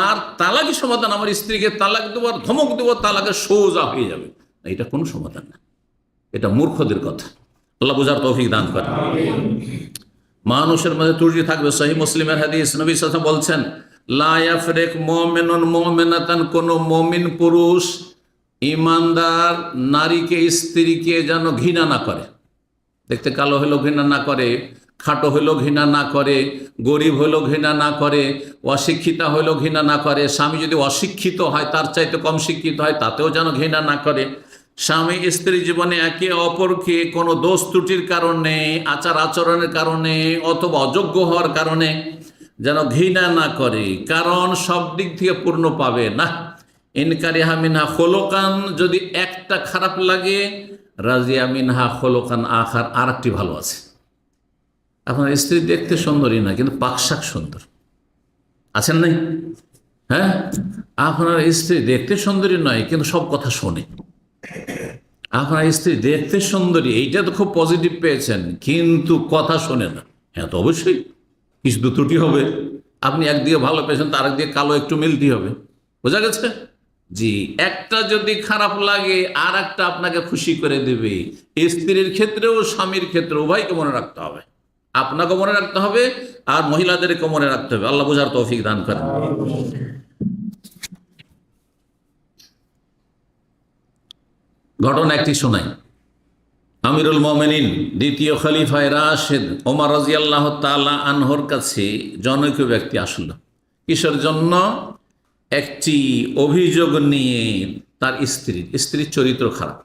আর তালাকই সমাধান, আমার স্ত্রীকে তালাক দেবো আর ধমক দেবো, তালাকের সোজা হয়ে যাবে, এটা কোনো সমাধান না, এটা মূর্খদের কথা। আল্লাহ বুঝার তৌফিক দান করে। মানুষের মধ্যে ত্রুটি থাকবে। সহিহ মুসলিমের হাদিস, নবী সাল্লাল্লাহু আলাইহি ওয়াসাল্লাম বলছেন, লা ইয়াফরিক মুমিনুন মুমিনাতান, কোন মুমিন পুরুষ ইমানদার নারীকে, স্ত্রীকে যেন ঘৃণা না করে, দেখতে কালো হলেও ঘৃণা না করে, খাটো হলেও ঘৃণা না করে, গরিব হলেও ঘৃণা না করে, অশিক্ষিতা হলেও ঘৃণা না করে, স্বামী যদি অশিক্ষিত হয়, তার চাইতে কম শিক্ষিত হয়, তাতেও যেন ঘৃণা না করে। স্বামী স্ত্রী জীবনে একে অপরকে কোনো দোষ ত্রুটির কারণে, আচার আচরণের কারণে অথবা অযোগ্য হওয়ার কারণে যেন ঘৃণা না করে, কারণ সব দিক থেকে পূর্ণ পাবে না। ইনকারিহা মিনহা খোলোকান, যদি একটা খারাপ লাগে, রাজিয়া মিনহা খোলোকান আখার, আর একটি ভালো আছে। আপনার স্ত্রী দেখতে সুন্দরী না, কিন্তু পাকশাক সুন্দর, আছেন নাই? হ্যাঁ, আপনার স্ত্রী দেখতে সুন্দরী নয়, কিন্তু সব কথা শোনে। আপনার স্ত্রী দেখতে সুন্দরী, এইটা তো খুব পজিটিভ পেয়েছেন, কিন্তু কথা শোনে না, হ্যাঁ তো অবশ্যই কিছু দু ত্রুটি হবে। আপনি একদিকে ভালো পেয়েছেন, তার একদিকে কালো একটু মিলতে হবে, বোঝা গেছে? জি। একটা যদি খারাপ লাগে আর একটা আপনাকে খুশি করে দেবে, স্ত্রীর ক্ষেত্রেও স্বামীর ক্ষেত্রে উভয়কে মনে রাখতে হবে, আপনাকে মনে রাখতে হবে আর মহিলাদেরকে মনে রাখতে হবে। আল্লাহ বুঝার তৌফিক দান করেন। ঘটনা একটি শোনাই। আমিরুল মুমিনিন দ্বিতীয় খলিফায়ে রাশেদ ওমর রাদিয়াল্লাহু তাআলা আনহুর কাছে জনৈক ব্যক্তি আসলো, কিসের জন্য? একটি অভিযোগ নিয়ে। তার স্ত্রীর চরিত্র খারাপ,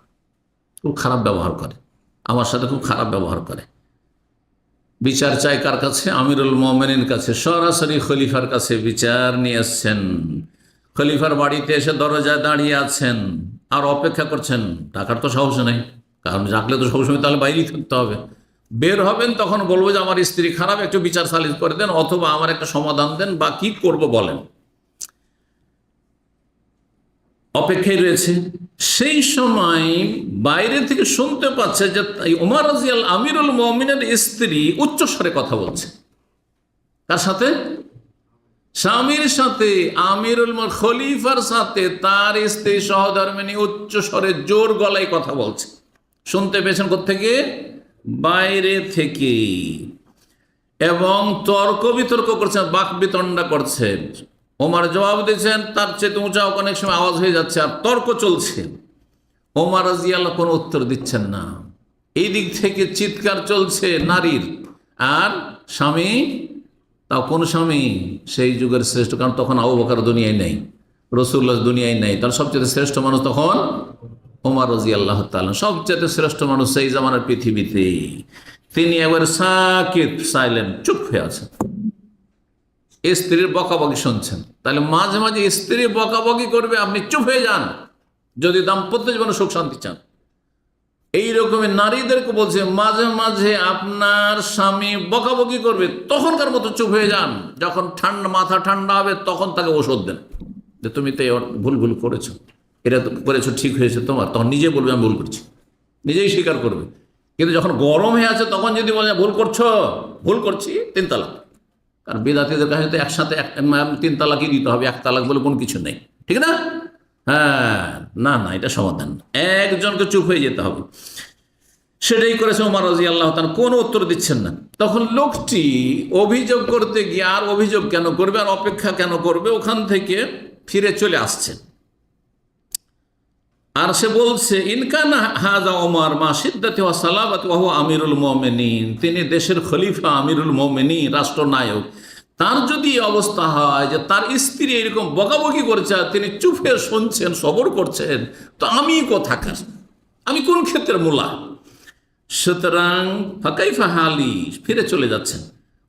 খুব খারাপ ব্যবহার করে, আমার সাথে খুব খারাপ ব্যবহার করে। বিচার চাই কার কাছে? আমিরুল মুমিনিন কাছে, সরাসরি খলিফার কাছে বিচার নিয়ে এসছেন। খলিফার বাড়িতে এসে দরজায় দাঁড়িয়ে আছেন আর অপেক্ষা করছেন। টাকার তো সাহস নেই, কারণ রাখলে তো সবসময় তাহলে বাইরেই থাকতে হবে। বের হবেন তখন বলবো যে আমার স্ত্রী খারাপ, একটু বিচার সালিস করে দেন, অথবা আমার একটা সমাধান দেন, বা কি করবো বলেন। অপেক্ষায় রয়েছে। সেই সময় বাইরে থেকে শুনতে পাচ্ছে যে ওমর রাদিয়াল্লাহু আমিরুল মুমিনের স্ত্রী উচ্চস্বরে কথা বলছে। কার সাথে? স্বামীর সাথে, আমিরুল খলিফার সাথে তার স্ত্রী সহধর্মিনী উচ্চস্বরে জোর গলায় কথা বলছে। শুনতে পেয়েছেন কোত্থেকে? বাইরে থেকে। এবং তর্ক বিতর্ক করছেন, বাক বিতণ্ডা করছেন। ওমর জবাব দিচ্ছেন, তার চেয়ে উঁচা অনেক সময় আওয়াজ হয়ে যাচ্ছে, আর তর্ক চলছে। ওমর রাদিয়াল্লাহু কোনো উত্তর দিচ্ছেন না। এই দিক থেকে চিৎকার চলছে নারীর, আর স্বামী, তাও কোন স্বামী? সেই যুগের শ্রেষ্ঠ, কারণ তখন আবু বকর দুনিয়ায় নেই, রাসূলুল্লাহ দুনিয়ায় নেই, তার সবচেয়ে শ্রেষ্ঠ মানুষ তখন ওমর রাদিয়াল্লাহু তাআলা, সবচেয়ে শ্রেষ্ঠ মানুষ সেই জামানার পৃথিবীতে। তিনি একবার সাকিত, সাইলেন্ট, চুপ হয়ে আছেন, স্ত্রীর বকাবকি শুনছেন। তাহলে মাঝে মাঝে স্ত্রী বকাবকি করবে, আপনি চুপ হয়ে যান যদি দাম্পত্য জীবনে সুখ শান্তি চান। এই রকমের নারীদেরকে বলছে, মাঝে মাঝে আপনার স্বামী বকাবকি করবে, তখনকার মতো চুপ হয়ে যান। যখন মাথা ঠান্ডা হবে তখন তাকে ওষুধ দেন, যে তুমি তো ভুল ভুল করেছো, এটা করেছো, ঠিক হয়েছে তোমার, তখন নিজে বলবে আমি ভুল করছি, নিজেই স্বীকার করবে। কিন্তু যখন গরম হয়ে আছে তখন যদি বলে ভুল করছো, ভুল করছি, 3 তালাক। কারণ বিদাতীদের কাছে তো একসাথে 3 তালাকই দিতে হবে, 1 তালাক বলে কোনো কিছু নেই, ঠিক না? হ্যাঁ, না না, এটা সমাধান, একজনকে চুপ হয়ে যেতে হবে। সেটাই করেছে ওমর রাদিয়াল্লাহু তাআলা, কোনো উত্তর দিচ্ছেন না। তখন লোকটি অভিযোগ করতে গিয়ে, আর অভিযোগ কেন করবে, আর অপেক্ষা কেন করবে, ওখান থেকে ফিরে চলে আসছে। আর সে বলছে, ইনকানা হাযা ওমর মা শিদ্দাতি ওয়া সালাবাতি ওয়া হুয়া আমিরুল মুমিনিন, তিনি দেশের খলিফা, আমিরুল মুমিনিন, রাষ্ট্রনায়ক, তার যদি এই অবস্থা হয় যে তার স্ত্রী এরকম বকাবকি করছে, তিনি চুপ হয়ে শুনছেন, সবর করছেন, তো আমি কোথাকার, আমি কোন ক্ষেত্রে মূলা? সুতরাং ফাকাইফা হালি, ফিরে চলে যাচ্ছেন।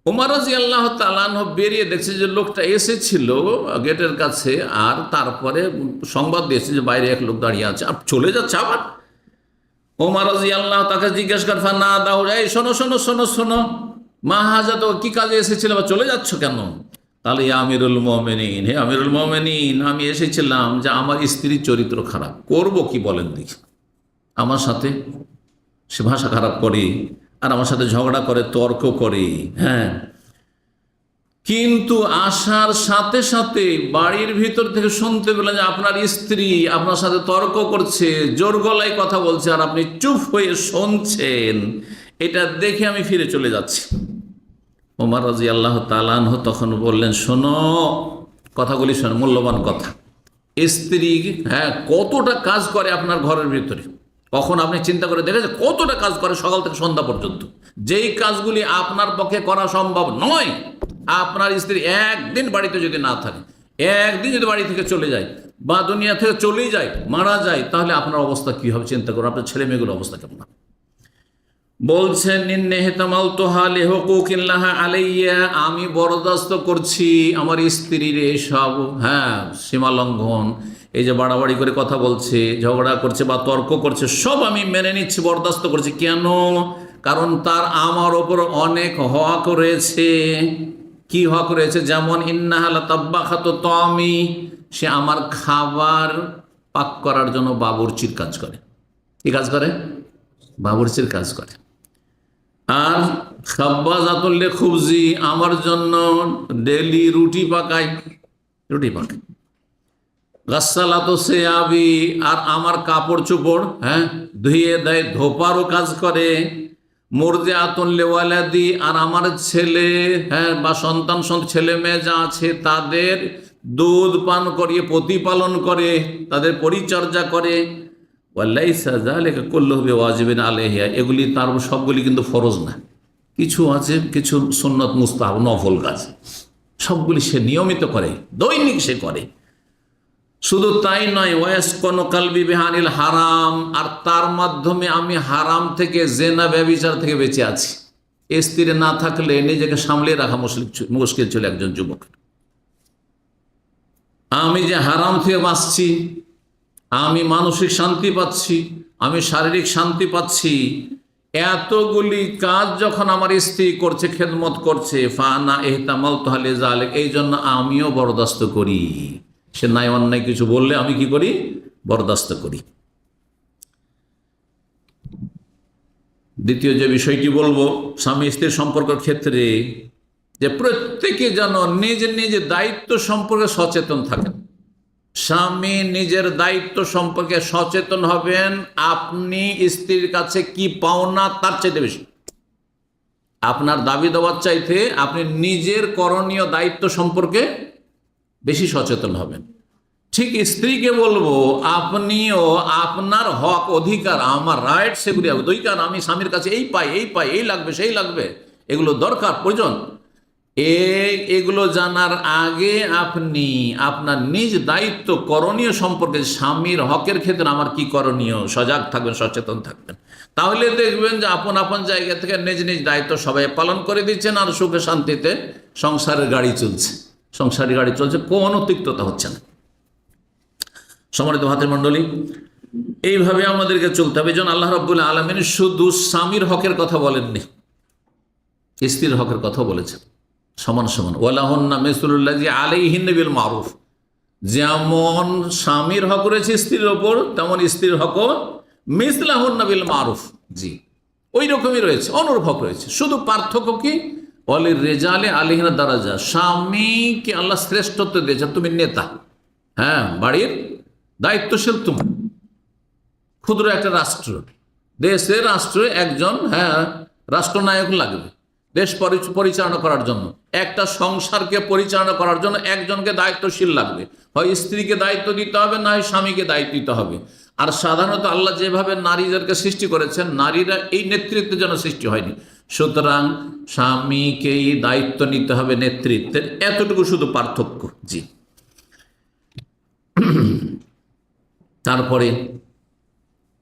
ওমর রাদিয়াল্লাহু তাআলা আনহু বেরিয়ে দেখছে যে লোকটা এসেছিল গেটের কাছে, আর তারপরে সংবাদ দিয়েছে যে বাইরে এক লোক দাঁড়িয়ে আছে, আর চলে যাচ্ছে আবার। ওমর রাদিয়াল্লাহু তাকে জিজ্ঞেস করে, ফানা দাও, এই শোনো শোনো শোনো শোনো, মা হাজা, তো কি কাজে এসেছিল বা চলে যাচ্ছ কেন? তাহলে আমিরুল মুমিনিন, হে আমিরুল মুমিনিন, আমি এসেছিলাম যে আমার স্ত্রীর চরিত্র খারাপ, করব কি বলেন দেখি। আমার সাথে সে ভাষা খারাপ করে, আর আমার সাথে ঝগড়া করে, তর্ক করে, হ্যাঁ। কিন্তু আসার সাথে সাথে বাড়ির ভিতর থেকে শুনতে পেলেন যে আপনার স্ত্রী আপনার সাথে তর্ক করছে, জোর গলায় কথা বলছে, আর আপনি চুপ হয়ে শুনছেন। এটা দেখে আমি ফিরে চলে যাচ্ছি। ওমর রাদিয়াল্লাহু তাআলা আনহু তখন বললেন, শোনো, কথাগুলি শোনো, মূল্যবান কথা। স্ত্রী, হ্যাঁ, কতটা কাজ করে আপনার ঘরের ভিতরে, কখন আপনি চিন্তা করে দেখেছেন কতটা কাজ করে সকাল থেকে সন্ধ্যা পর্যন্ত? যেই কাজগুলি আপনার পক্ষে করা সম্ভব নয়, আপনার স্ত্রী একদিন বাড়িতে যদি না থাকে, একদিন যদি বাড়ি থেকে চলে যায়, বা দুনিয়া থেকে চলেই যায়, মারা যায়, তাহলে আপনার অবস্থা কি হবে চিন্তা করুন, আপনার ছেলে মেয়েগুলোর অবস্থা কেমন? বলছেন, আলাইয়া, আমি বরদাস্ত করছি আমার স্ত্রীর এইসব, হ্যাঁ, সীমা লঙ্ঘন, এই যে বাড়াবাড়ি করে কথা বলছে, ঝগড়া করছে বা তর্ক করছে, সব আমি মেনে নিচ্ছি, বরদাস্ত করছি। কেন? কারণ তার আমার ওপর অনেক হক রয়েছে। কি হক রয়েছে? যেমন ইন্নাহা লাতাব্বাখাতু তামি, সে আমার খাবার পাক করার জন্য বাবুর্চির কাজ করে। কি কাজ করে? বাবুর্চির কাজ করে। আর খাব্বাজাতুল লিখুবজি, আমার জন্য ডেলি রুটি পাকায়, রুটি পাকায়। গাসসালাতু সিয়াবি, আর আমার কাপড় চোপড়, হ্যাঁ, ধুয়ে দেয়, ধোপারও কাজ করে। মুরদিআতুন লিওয়ালাদি, আর আমার ছেলে, হ্যাঁ, বা সন্তান ছেলে মেয়ে যা আছে তাদের দুধ পান করিয়ে প্রতিপালন করে, তাদের পরিচর্যা করে। ওয়ালাইসা যালিকা কুল্লুহু বিওয়াজিবিন আলাইহা, এগুলি তার সবগুলি কিন্তু ফরজ না, কিছু আছে, কিছু সুন্নত মুস্তাহাব নফল কাজ, সবগুলি সে নিয়মিত করে, দৈনিক সে করে। শুধু তাই নয়, ওয়াসকানু কালবি বিহানিল হারাম, আর তার মাধ্যমে আমি হারাম থেকে, জেনা ব্যভিচার থেকে বেঁচে আছি। স্ত্রী না থাকলে নিজেকে সামলিয়ে রাখা মুশকিল ছিল একজন যুবক। আমি যে হারাম থেকে বাঁচছি, আমি মানসিক শান্তি পাচ্ছি, আমি শারীরিক শান্তি পাচ্ছি, এতগুলি কাজ যখন আমার স্ত্রী করছে, খেদমত করছে, ফানা ইহতামালতু লিযালিক, এই জন্য আমিও বরদাস্ত করি। সে নাই অন্যায় কিছু বললে আমি কি করি? বরদাস্ত করি। দ্বিতীয় যে বিষয়টি বলবো স্বামী স্ত্রীর সম্পর্কের ক্ষেত্রে, যে প্রত্যেকে যেন নিজ নিজ দায়িত্ব সম্পর্কে সচেতন থাকেন। স্বামী নিজের দায়িত্ব সম্পর্কে সচেতন হবেন। আপনি স্ত্রীর কাছে কি পাওনা তার চাইতে বেশি, আপনার দাবি দেওয়ার চাইতে আপনি নিজের করণীয় দায়িত্ব সম্পর্কে বেশি সচেতন হবেন। ঠিক স্ত্রীকে বলবো, আপনিও আপনার হক অধিকার, আমার রাইট, সেগুলি অধিকার আমি স্বামীর কাছে এই পাই, এই পাই, এই লাগবে, সেই লাগবে, এগুলো দরকার প্রয়োজন। এগুলো জানার আগে আপনি আপনার নিজ দায়িত্ব করণীয় সম্পর্কে, স্বামীর হকের ক্ষেত্রে আমার কি করণীয়, সজাগ থাকবেন, সচেতন থাকবেন। তাহলে দেখবেন যে আপন আপন জায়গা থেকে নিজ নিজ দায়িত্ব সবাই পালন করে দিচ্ছেন, আর সুখে শান্তিতে সংসারের গাড়ি চলছে, সংসারের গাড়ি চলছে, কোনো তিক্ততা হচ্ছে না। সম্মানিত ভাতৃমণ্ডলী, এইভাবে আমাদেরকে চলতে হবে। যেন আল্লাহ রাব্বুল আলামিন শুধু স্বামীর হকের কথা বলেননি, স্ত্রীর হকের কথা বলেছেন সমান সমান। ওয়ালাহুন্না মিসলুল্লাযী আলাইহিন্না বিল মারুফ, যেমন স্বামীর হক রয়েছে স্ত্রীর ওপর, তেমন স্ত্রীর হকও মিসলাহুন্না বিল মারুফ, জি ওই রকমই রয়েছে, অনুরূপ হক রয়েছে। শুধু পার্থক্য কি, ওয়ালির রিজালি আলাইহিন্না দারাজা, স্বামীকে আল্লাহ শ্রেষ্ঠত্ব দিয়েছেন, তুমি নেতা, হ্যাঁ বাড়ির দায়িত্বশীল, তুমি ক্ষুদ্র একটা রাষ্ট্র, দেশের রাষ্ট্রে একজন রাষ্ট্রনায়ক লাগবে দেশ পরিচালনা করার জন্য, একটা সংসারকে পরিচালনা করার জন্য একজনকে দায়িত্বশীল লাগবে, হয় স্ত্রীকে দায়িত্ব দিতে হবে, না হয় স্বামীকে দায়িত্ব দিতে হবে। আর সাধারণত আল্লাহ যেভাবে নারীদেরকে সৃষ্টি করেছেন, নারীরা এই নেতৃত্বের জন্য সৃষ্টি হয়নি, সুতরাং স্বামীকেই দায়িত্ব নিতে হবে নেতৃত্বের, এতটুকু শুধু পার্থক্য। জি, তারপরে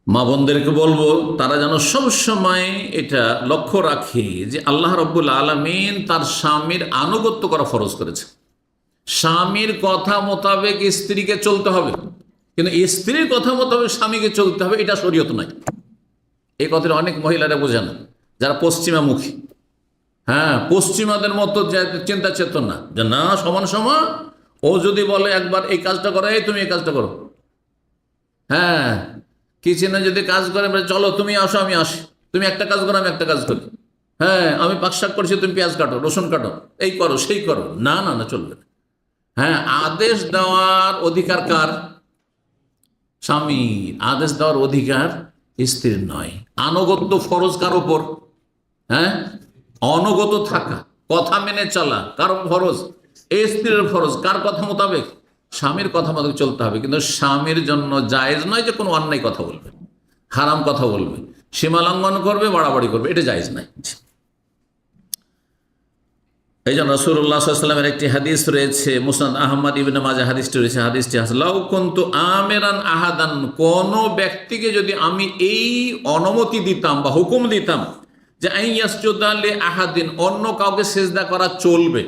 মা বোনদেরকে বলবো তারা যেন সবসময় এটা লক্ষ্য রাখে যে আল্লাহ রাব্বুল আলামিন তার স্বামীর আনুগত্য করা ফরজ করেছে। স্বামীর কথা মোতাবেক স্ত্রীকে চলতে হবে, কিন্তু স্ত্রীর কথা মোতাবেক স্বামীকে চলতে হবে, এটা শরীয়ত নয়। এই কথাটা অনেক মহিলারা বোঝে না, যারা পশ্চিমামুখী, পশ্চিমাদের মতো চিন্তা চেতনা, যে না সমান সমান, ও যদি বলে একবার এই কাজটা করো, এই তুমি এই কাজটা করো, কিচেনে যদি কাজ করে, চলো তুমি আসো আমি আসি, তুমি একটা কাজ করো আমি একটা কাজ করি, আমি পাক শাক করছি তুমি পেঁয়াজ কাটো, রসুন কাটো, এই করো সেই করো, না না না, চলবে না। আদেশ দেওয়ার অধিকার কার? স্বামীর। আদেশ দেওয়ার অধিকার স্ত্রীর নয়। আনুগত্য ফরজ কার ওপর? অনুগত থাকা, কথা মেনে চলা কার ফরজ? এই স্ত্রীর ফরজ। কার কথা মোতাবেক? স্বামীর কথা মোতাবেক চলতে হবে। কিন্তু স্বামীর জন্য জায়েজ নয় যে কোনো অন্যায় কথা বলবে, হারাম কথা বলবে, সীমা লঙ্ঘন করবে, বাড়াবাড়ি করবে, এটা জায়েজ নাই। এই জন্য রাসূলুল্লাহ সাল্লাল্লাহু আলাইহি ওয়াসাল্লামের একটি হাদিস রয়েছে, মুসনাদ আহমদ ইবনে মাজাহ হাদিসটি রয়েছে, হাদিসটি লাউ কুনতু আমিরান আহাদান, কোন ব্যক্তিকে যদি আমি এই অনুমতি দিতাম বা হুকুম দিতাম যে আইয়াসজুদা লি আহাদিন, অন্য কাউকে সিজদা করা চলবে,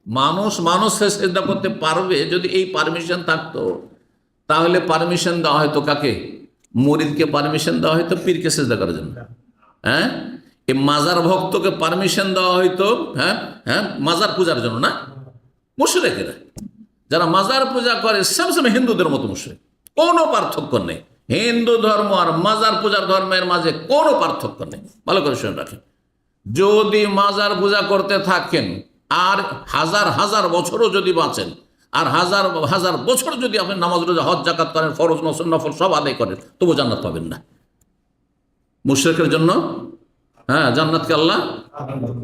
মানুষ সিজদা করতে পারবে, যদি এই পারমিশন থাকতো, তাহলে পারমিশন দেওয়া হয়তো কাকে? মুরিদকে পারমিশন দেওয়া হয়তো পীরকে সিজদা করার জন্য, এই মাজার ভক্তকে পারমিশন দেওয়া হয়তো মাজার পূজার জন্য, না মুশরিকেরা যারা মাজার পূজা করে সবসময় হিন্দুদের মতো মুশরিক, কোনো পার্থক্য নেই। হিন্দু ধর্ম আর মাজার পূজার ধর্মের মাঝে কোনো পার্থক্য নেই, ভালো করে শুনে রাখেন। যদি মাজার পূজা করতে থাকেন আর হাজার হাজার বছরও যদি বাঁচেন, আর হাজার হাজার বছর যদি আপনি নামাজ রোজা হজ জাকাত করেন, ফরজ নফল সব আদায় করেন, তবু জান্নাত পাবেন না। মুশরিকের জন্য জান্নাতকে আল্লাহ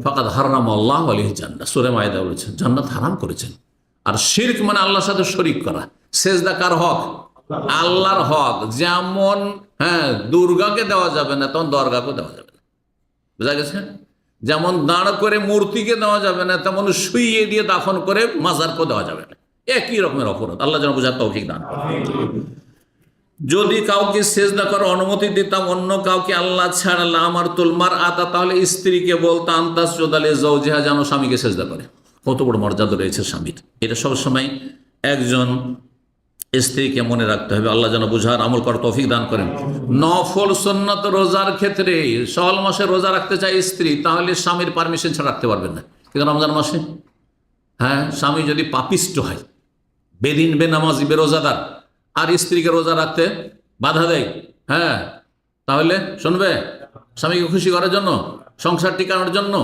ফাকাদ হারাম আল্লাহু আলাইহি জান্নাত, সূরা মায়েদা বলেছেন জান্নাত হারাম করেছেন। আর শিরক মানে আল্লাহর সাথে শরীক করা। সেজদা কার হক? আল্লাহর হক। যেমন দুর্গাকে দেওয়া যাবে না, তেমন দরগাকে দেওয়া যাবে না, বুঝা গেছে? যেমন দাঁড় করে মূর্তিকে দেওয়া যাবে না, তেমন শুইয়ে দিয়ে দাফন করে মাজারকে দেওয়া যাবে না, একই রকমের অপরাধ। আল্লাহ যেন বুঝার তৌফিক দান করেন। যদি কাউকে সেজদা করার অনুমতি দিতাম অন্য কাউকে আল্লাহ ছাড়া, আমার তুলমার আতা, তাহলে স্ত্রীকে বলতাম তাসজুদালে যাওজিহা, যেন স্বামীকে সেজদা করে। কত বড় মর্যাদা রয়েছে স্বামীর, এটা সবসময় একজন স্ত্রীকে মনে রাখতে হবে। আল্লাহ যেন বুঝার আমল করার তৌফিক দান করেন। নফল সুন্নাত রোজার ক্ষেত্রে শাওয়াল মাসে রোজা রাখতে চায় স্ত্রী, তাহলে স্বামীর পারমিশন ছাড়া রাখতে পারবেন না। কিন্তু রমজান মাসে স্বামী যদি পাপিষ্ট হয়, বেদিন বেনামাজি বেরোজাদার, আর স্ত্রীকে রোজা রাখতে বাধা দেয়, তাহলে শুনবে? স্বামীকে খুশি করার জন্য, সংসার টিকানোর জন্য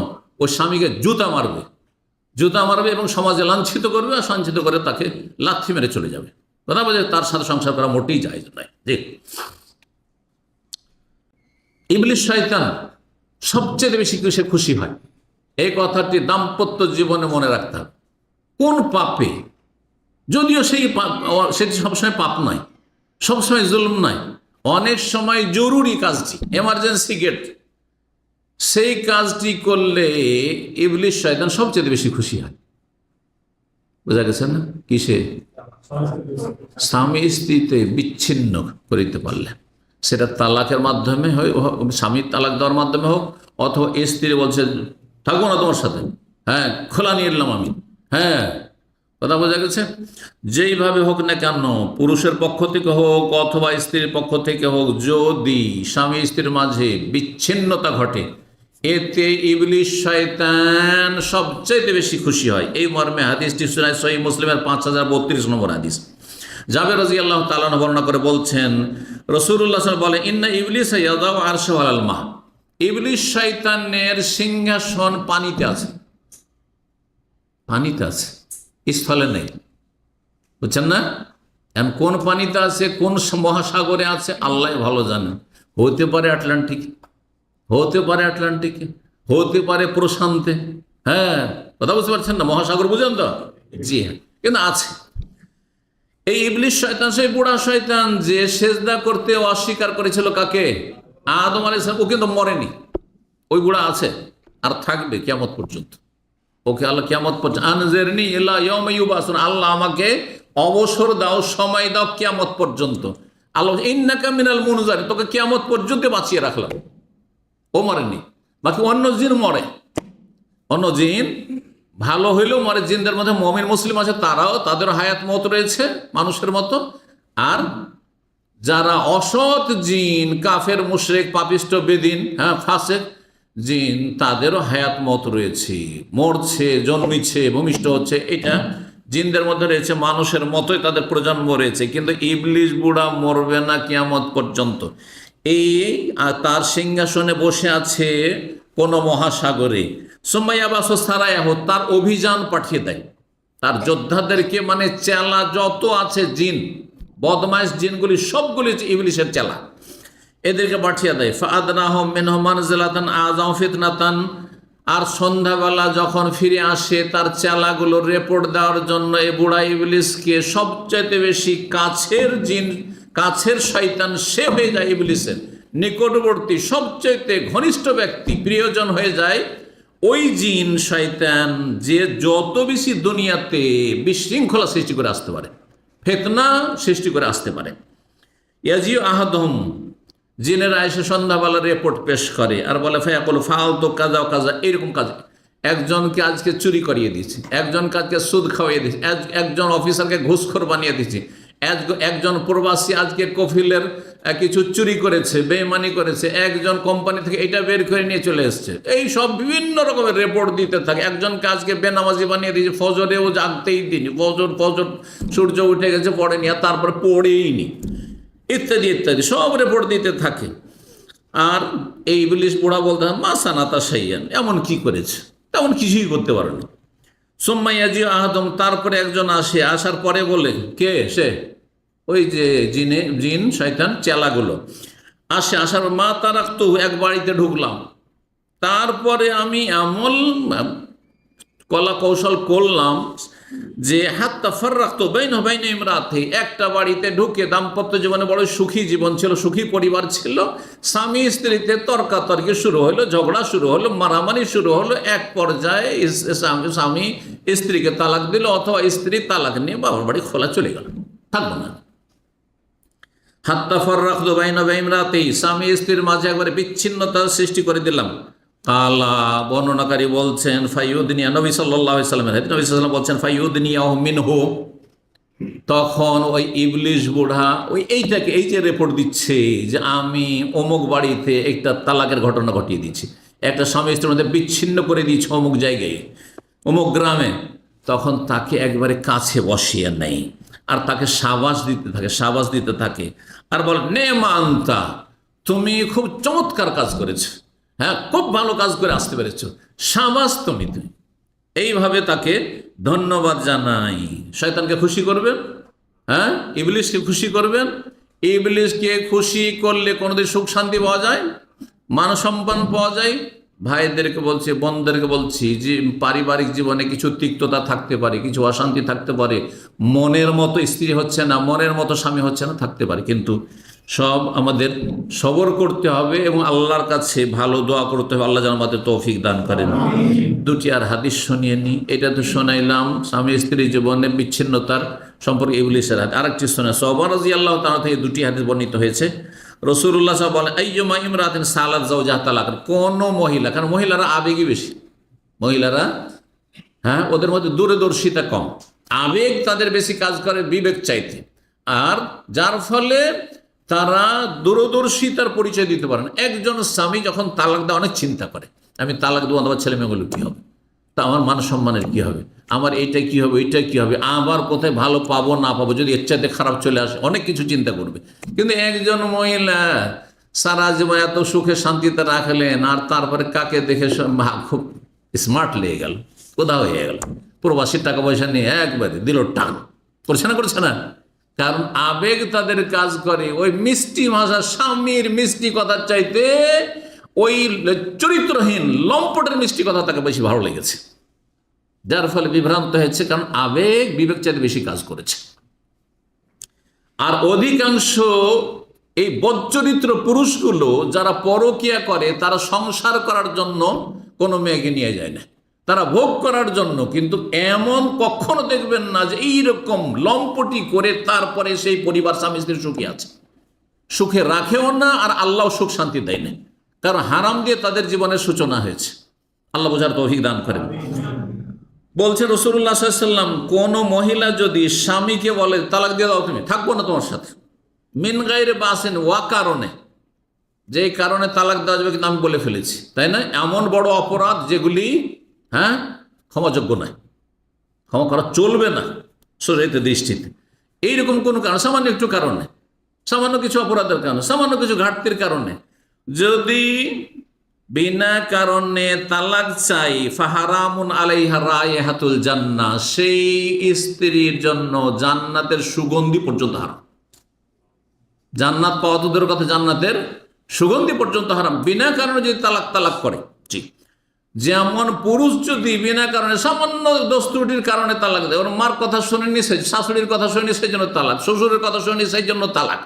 ওই স্বামীকে জুতা মারবে এবং সমাজে লাঞ্ছিত করবে, আর সঞ্চিত করে তাকে লাথি মেরে চলে যাবে। কথা বলছে, তার সাথে সংসার করা মোটেই জায়েজ নয়। জি, ইবলিস শয়তান সবচেয়ে বেশি সে খুশি হয়, এই কথাটি দাম্পত্য জীবনে মনে রাখতে হবে। কোন পাপে, যদিও সেটি সবসময় পাপ নয়, সবসময় জুলম নয়, অনেক সময় জরুরি কাজটি, এমার্জেন্সি গেট, সেই কাজটি করলে ইবলিস শয়তান সবচেয়ে বেশি খুশি হয়। বোঝা গেছে না? কিসে? স্বামী স্ত্রীতে বিচ্ছিন্ন করিতে পারলে, সেটা তালাকের মাধ্যমে হয়, স্বামীর তালাক দেওয়ার মাধ্যমে হোক, অথবা স্ত্রী বলছে থাকবো না তোমার সাথে, হ্যাঁ খোলা নিয়ে এলাম আমি, হ্যাঁ, কথা বোঝা গেছে? যেইভাবে হোক না কেন, পুরুষের পক্ষ থেকে হোক অথবা স্ত্রীর পক্ষ থেকে হোক, যদি স্বামী স্ত্রীর মাঝে বিচ্ছিন্নতা ঘটে, এতে ইবলিস শয়তান সবচেয়ে বেশি খুশি হয়। এই মর্মে হাদিসটি সহিহ মুসলিমের 5032 নম্বর হাদিস। জাবের রাদিয়াল্লাহু তাআলা বর্ণনা করে বলছেন, রাসূলুল্লাহ সাল্লাল্লাহু আলাইহি ওয়াসাল্লাম বলেন, ইন্না ইবলিস ইয়াদাউ আরশাহু আলাল মা, ইবলিস শয়তানের সিংহাসন পানিতে আছে, পানিতে আছে, স্থলে নেই। বুঝছেন না? এখন কোন পানিতে আছে, কোন মহাসাগরে আছে, আল্লাহ ভালো জানেন। হতে পারে আটলান্টিক, হতে পারে আটলান্টিকে, হতে পারে প্রশান্তে, হ্যাঁ, কথা বুঝতে পারছেন না? মহাসাগর বুঝেন তো? জি হ্যাঁ, কিন্তু আছে। এই ইবলিস শয়তান, সেই বুড়া শয়তান যে সেজদা করতে অস্বীকার করেছিল কাকে? আদম আলাইহিস সালাম। ও কিন্তু মরেনি, ওই বুড়া আছে আর থাকবে কিয়ামত পর্যন্ত। ওকে আল্লাহ কিয়ামত পর্যন্ত, আনজিরনি ইলা ইয়াউমি ইউবাসুন, আল্লাহ আমাকে অবসর দাও, সময় দাও কিয়ামত পর্যন্ত। আল্লাহ ইন্নাকা মিনাল মুনজারিন, তোকে কিয়ামত পর্যন্ত বাঁচিয়ে রাখলাম। ও মরেনি। বাকি অন্য জিন মরে, অন্য জিন ভালো হইলেও মরে। জিনদের মধ্যে মুমিন মুসলিম আছে, তারাও, তাদের হায়াত মত রয়েছে মানুষের মতো। আর যারা অসৎ জিন, কাফের মুশরিক পাপিষ্ট বেদিন, হ্যাঁ ফাসেক জিন, তাদেরও হায়াত মত রয়েছে, মরছে, জন্মিছে, ভূমিষ্ঠ হচ্ছে, এটা জিনদের মধ্যে রয়েছে। মানুষের মতোই তাদের প্রজন্ম রয়েছে, কিন্তু ইবলিস বুড়া মরবে না কিয়ামত পর্যন্ত। এই তার সিংহাসনে বসে আছে কোন মহাসাগরে। সুমাইয়া বাসো সারায়াহ, তার অভিযান পাঠিয়ে দেয়, তার যোদ্ধাদেরকে, মানে চেলা যত আছে জিন, বদমাইশ জিনগুলি সবগুলি ইবলিসের চেলা, এদেরকে পাঠিয়ে দেয়। ফাআদনাহুম মিনহু মানজিলাতান আযাম ফিতনাতান, আর সন্ধ্যাবেলা যখন ফিরে আসে তার চেলাগুলো রিপোর্ট দেওয়ার জন্য এই বুড়া ইবলিসকে সবচাইতে বেশি কাছের জিন, কাছের শয়তান সে হয়ে যায়, ইবলিসের নিকটবর্তী সবচাইতে ঘনিষ্ঠ ব্যক্তি, প্রিয়জন হয়ে যায় ওই জিন শয়তান, যে যত বেশি দুনিয়াতে বিশৃঙ্খলা সৃষ্টি করে আসতে পারে, ফিতনা সৃষ্টি করে আসতে পারে। ইয়াজিউ আহাদুহুম, জিনেরা এসে সন্ধ্যাবেলা রিপোর্ট পেশ করে আর বলে ফায়াকুল ফালতু কাজা কাজা, এরকম কাজ। একজনকে আজকে চুরি করিয়ে দিয়েছি, একজনকে আজকে সুদ খাওয়াইয়ে দিয়েছি, একজন অফিসারকে ঘুষখোর বানিয়ে দিয়েছি, একজন প্রবাসী আজকে কফিলের কিছু চুরি করেছে, বেইমানি করেছে, একজন কোম্পানি থেকে এটা বের করে নিয়ে চলে এসছে। এই সব বিভিন্ন রকমের রিপোর্ট দিতে থাকে। একজনকে আজকে বেনামাজি বানিয়ে দিয়েছে, ফজরেও জাগতেই দিনি, ফজর সূর্য উঠে গেছে পড়েনি, আর তারপর পড়েইনি, ইত্যাদি ইত্যাদি সব রিপোর্ট দিতে থাকে। আর এই ইবলিস বুড়া বলতে হয় মাসানাতা শাইয়ান, এমন কি করেছে, তেমন কিছুই করতে পারেনি। সুম্মাইয়াজি আহাদম, তারপরে একজন আসে, আসার পরে বলে, কে সে? ওই যে জিন শয়তান চেলাগুলো আসে, আসার মা তারাক্তু, এক বাড়িতে ঢুকলাম, তারপরে আমি এমন কলা কৌশল করলাম যে হাত্তা ফাররাকতু বাইনা বাইনা ইমরাতি, একটা বাড়িতে ঢুকে, দাম্পত্য জীবনে বড় সুখী জীবন ছিল, সুখী পরিবার ছিল, স্বামী স্ত্রীতে তর্কাতর্কি শুরু হলো, ঝগড়া শুরু হলো, মারামারি শুরু হলো। এক পর্যায়ে স্বামী স্ত্রীকে তালাক দিল, অথবা স্ত্রী তালাক নিয়ে বাবার বাড়ি খোলা চলে গেল, থাকবো না। হাত্তা ফাররাকতু বাইনা ইমরাতি, স্বামী স্ত্রীর মাঝে একবারে বিচ্ছিন্নতা সৃষ্টি করে দিলাম। কালা, বর্ণনাকারী বলছেন, ফাইউদনিয়া, নবী সাল্লাল্লাহু আলাইহি ওয়াসাল্লামের হাদিস, নবী সাল্লাল্লাহু আলাইহি ওয়াসাল্লাম বলছেন ফাইউদনিয়াহু মিনহু, তখন ওই ইবলিস বুড়া ওই এইটাকে, এই যে রিপোর্ট দিচ্ছে যে আমি অমুক বাড়িতে একটা তালাকের ঘটনা ঘটিয়ে দিচ্ছি, একটা স্বামী স্ত্রীর মধ্যে বিচ্ছিন্ন করে দিয়েছি অমুক জায়গায়, অমুক গ্রামে, তখন তাকে একবারে কাছে বসিয়ে নেই আর তাকে সাবাস দিতে থাকে আর বল, নে মান্তা, তুমি খুব চমৎকার কাজ করেছো, হ্যাঁ খুব ভালো কাজ করে আসতে পেরেছো, সাবাস তুমি। এইভাবে তাকে ধন্যবাদ জানাই। শয়তানকে খুশি করবেন, হ্যাঁ ইবলিসকে খুশি করবেন। ইবলিসকে খুশি করলে কোনোদিন সুখ শান্তি পাওয়া যায়, মান সম্মান পাওয়া যায়। ভাইদেরকে বলছি, বোনদেরকে বলছি, যে পারিবারিক জীবনে কিছু তিক্ততা থাকতে পারে, কিছু অশান্তি থাকতে পারে, মনের মতো স্ত্রী হচ্ছে না, মনের মতো স্বামী হচ্ছে না, থাকতে পারে, কিন্তু সব আমাদের সবর করতে হবে এবং আল্লাহর কাছে ভালো দোয়া করতে হবে, আল্লাহ যেন আমাদের তৌফিক দান করেন। দুটি আর হাদিস শুনিয়ে নি। এটা তো শোনাইলাম স্বামী স্ত্রী জীবনের বিচ্ছিন্নতার সম্পর্কে ইবলিসের হাদিস। আরেকটি শোনা সোহবান রাদিয়াল্লাহু তাআলা থেকে দুটি হাদিস বর্ণিত হয়েছে। রাসূলুল্লাহ সাল্লাল্লাহু আলাইহি ওয়াসাল্লাম বলেন, আইয়ুমা ইমরাতিন সালাত যাওজাহা তালাক, কোন মহিলা, কারণ মহিলারা আবেগী বেশি, মহিলারা ওদের মধ্যে দূরদর্শিতা কম, আবেগ তাদের বেশি কাজ করে বিবেক চাইতে, আর যার ফলে তারা দূরদর্শিতার পরিচয় দিতে পারেন। একজন স্বামী যখন তালাক দেয় অনেক চিন্তা করে, আমি তালাক দেবো, আমার ছেলে মেয়েগুলো কী হবে, তা আমার মান সম্মানের কী হবে, আমার এইটা কী হবে, এইটা কী হবে, আবার কোথায় ভালো পাবো না পাবো, যদি এর চাইতে খারাপ চলে আসে, অনেক কিছু চিন্তা করবে। কিন্তু একজন মহিলা সারা জীবন এত সুখে শান্তিতে রাখলেন, আর তারপরে কাকে দেখে খুব স্মার্ট লেগে গেল, কোথাও হয়ে গেল, প্রবাসীর টাকা পয়সা নিয়ে একবারে দিল টান, করছে না, কারণ আবেগ তাদের কাজ করে। ওই মিষ্টি ভাষা, স্বামীর মিষ্টি কথার চাইতে ওই চরিত্রহীন লম্পটের মিষ্টি কথা তাকে বেশি ভালো লেগেছে, যার ফলে বিভ্রান্ত হয়েছে, কারণ আবেগ বিবেক চাইতে বেশি কাজ করেছে। আর অধিকাংশ এই বদচরিত্র পুরুষগুলো যারা পরকীয়া করে, তারা সংসার করার জন্য কোনো মেয়েকে নিয়ে যায় না, তারা ভোগ করার জন্য। কিন্তু এমন কখনো দেখবেন না যে এইরকম লম্পটি করে তারপরে সেই পরিবার স্বামী স্ত্রী সুখী আছে, সুখে রাখেও না, আর আল্লাহ সুখ শান্তি দেয় না, কারণ হারাম দিয়ে তাদের জীবনের সূচনা হয়েছে। আল্লাহ বোঝার তৌফিক দান করেন। বলছে রাসূলুল্লাহ সাল্লাল্লাহু আলাইহি ওয়াসাল্লাম, কোন মহিলা যদি স্বামীকে বলে তালাক দিয়ে দাও, তুমি থাকবো না তোমার সাথে, মিন গায়রে বাসিন, ওয়া কারণে, যে কারণে তালাক দেওয়া যাবে কিন্তু আমি বলে ফেলেছি, তাই না, এমন বড় অপরাধ যেগুলি ক্ষমাযোগ্য নয়, ক্ষমা করা চলবে না শরীয়তের দৃষ্টিতে। এইরকম কোনো কারণ, সামান্য একটু কারণে, সামান্য কিছু অপরাধের কারণে, সামান্য কিছু ঘাটতির কারণে যদি বিনা কারণে তালাক চাই, ফাহারামুন আলাইহা রায়হাতুল জান্নাহ, সেই স্ত্রীর জন্য জান্নাতের সুগন্ধি পর্যন্ত হারাম। জান্নাত পাওয়া তো দূরের কথা, জান্নাতের সুগন্ধি পর্যন্ত হারাম, বিনা কারণে যদি তালাক করে। জি, যেমন পুরুষ যদি বিনা কারণে সামান্য দোষ ত্রুটির কারণে তালাক দেয়, ওর মার কথা শুনেনি, শাশুড়ির কথা শুনেনি সেই জন্য তালাক, শ্বশুরের কথা শুনেনি সেই জন্য তালাক,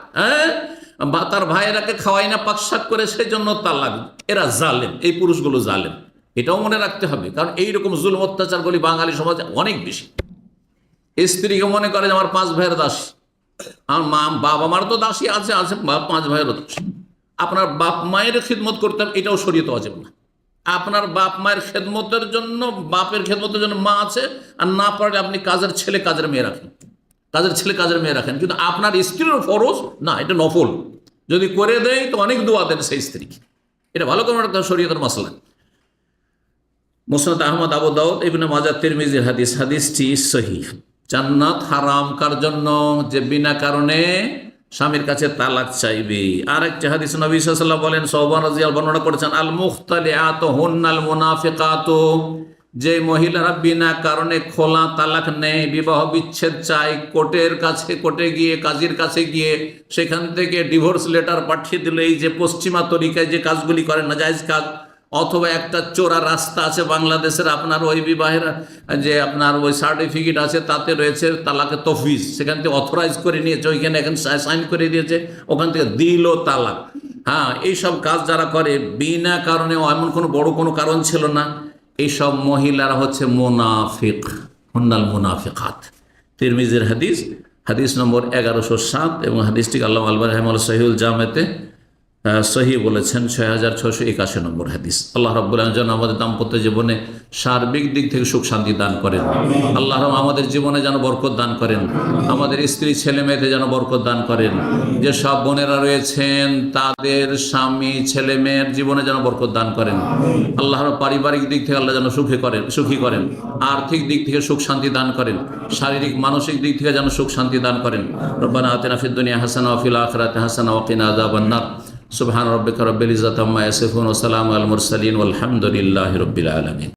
তার ভাইয়েরাকে খাওয়াই না পাকশাক করে সেই জন্য তালাক, এরা জালেম, এই পুরুষগুলো জালেম। এটাও মনে রাখতে হবে, কারণ এইরকম জুলম অত্যাচারগুলি বাঙালি সমাজে অনেক বেশি। স্ত্রীকে মনে করে যে আমার 5 ভাইয়ের দাসী, আমার বাবা মার তো দাসী আছে, 5 ভাইয়েরও দাসী। আপনার বাপ মায়ের খিদমত করতে হবে, এটাও শরীয়তে ওয়াজিব না। আপনার বাপ মায়ের খেদমতের জন্য, বাপের খেদমতের জন্য মা আছে, আর না পারলে আপনি কাজের ছেলে কাজের মেয়ে রাখেন, কাজের ছেলে কাজের মেয়ে রাখেন, কিন্তু আপনার স্ত্রীর ফরজ না, এটা নফল। যদি করে দেয় তো অনেক দোয়া দেন সেই স্ত্রীকে, এটা ভালো করে রাখতে হবে, শরীয়তের মাসলা। মুসনাদ আহমদ, আবু দাউদ, ইবনে মাজাহ, তিরমিজির হাদিস, হাদিসটি সহিহ। জান্নাত হারাম কার জন্য? যে বিনা কারণে স্বামীর কাছে তালাক চাইবে। আর একটা হাদিস নবী সাল্লাল্লাহু আলাইহি ওয়াসাল্লাম বলেন, সাওবান রাদিয়াল্লাহু বর্ণনা করেছেন, আল মুখতালিআতু হুন্নাল মুনাফিকাতু, যে মহিলারা বিনা কারণে খোলা তালাক নেয়, বিবাহ বিচ্ছেদ চায়, কোর্টে গিয়ে, কাজীর কাছে গিয়ে সেখান থেকে ডিভোর্স লেটার পাঠিয়ে দিল, এই যে পশ্চিমা তরিকায় যে কাজগুলি করেন না জায়েজ কাজ, অথবা একটা চোরা রাস্তা আছে বাংলাদেশের, আপনার ওই বিবাহের যে আপনার ওই সার্টিফিকেট আছে তাতে রয়েছে তালাকে তফবিজ, সেখান থেকে অথরাইজ করে নিয়েছে, ওইখানে এখন সাইন করে দিয়েছে, ওখান থেকে দিল তালাক। এইসব কাজ যারা করে বিনা কারণে, এমন কোনো বড় কোনো কারণ ছিল না, এইসব মহিলারা হচ্ছে মুনাফিক, হুন্নাল মুনাফিকাত। তিরমিজির হাদিস, হাদিস নম্বর 1107, এবং হাদিসটিকে আল্লামা আলবানী রাহিমাহুল্লাহ সহিহুল জামেতে সহি বলেছেন, 6681 নম্বর হাদিস। আল্লাহ রাব্বুল আলামিন যেন আমাদের দাম্পত্য জীবনে সার্বিক দিক থেকে সুখ শান্তি দান করেন। আল্লাহ আমাদের জীবনে যেন বরকত দান করেন, আমাদের স্ত্রী ছেলে মেয়েতে যেন বরকত দান করেন, যে সব বোনেরা রয়েছেন তাদের স্বামী ছেলে মেয়ের জীবনে যেন বরকত দান করেন। আল্লাহ পারিবারিক দিক থেকে আল্লাহ যেন সুখী করেন, আর্থিক দিক থেকে সুখ শান্তি দান করেন, শারীরিক মানসিক দিক থেকে যেন সুখ শান্তি দান করেন। রব্বানা আতিনা ফিদ দুনিয়া হাসানা ওয়া ফিল আখিরাতি হাসানা ওয়া কিনা আযাবান নার। সুবহান রাব্বিকা রাব্বিল ইজ্জাতি আম্মা ইয়াসিফুন ওয়া সালামুন আলাল মুরসালিন ওয়ালহামদুলিল্লাহি রাব্বিল আলামিন।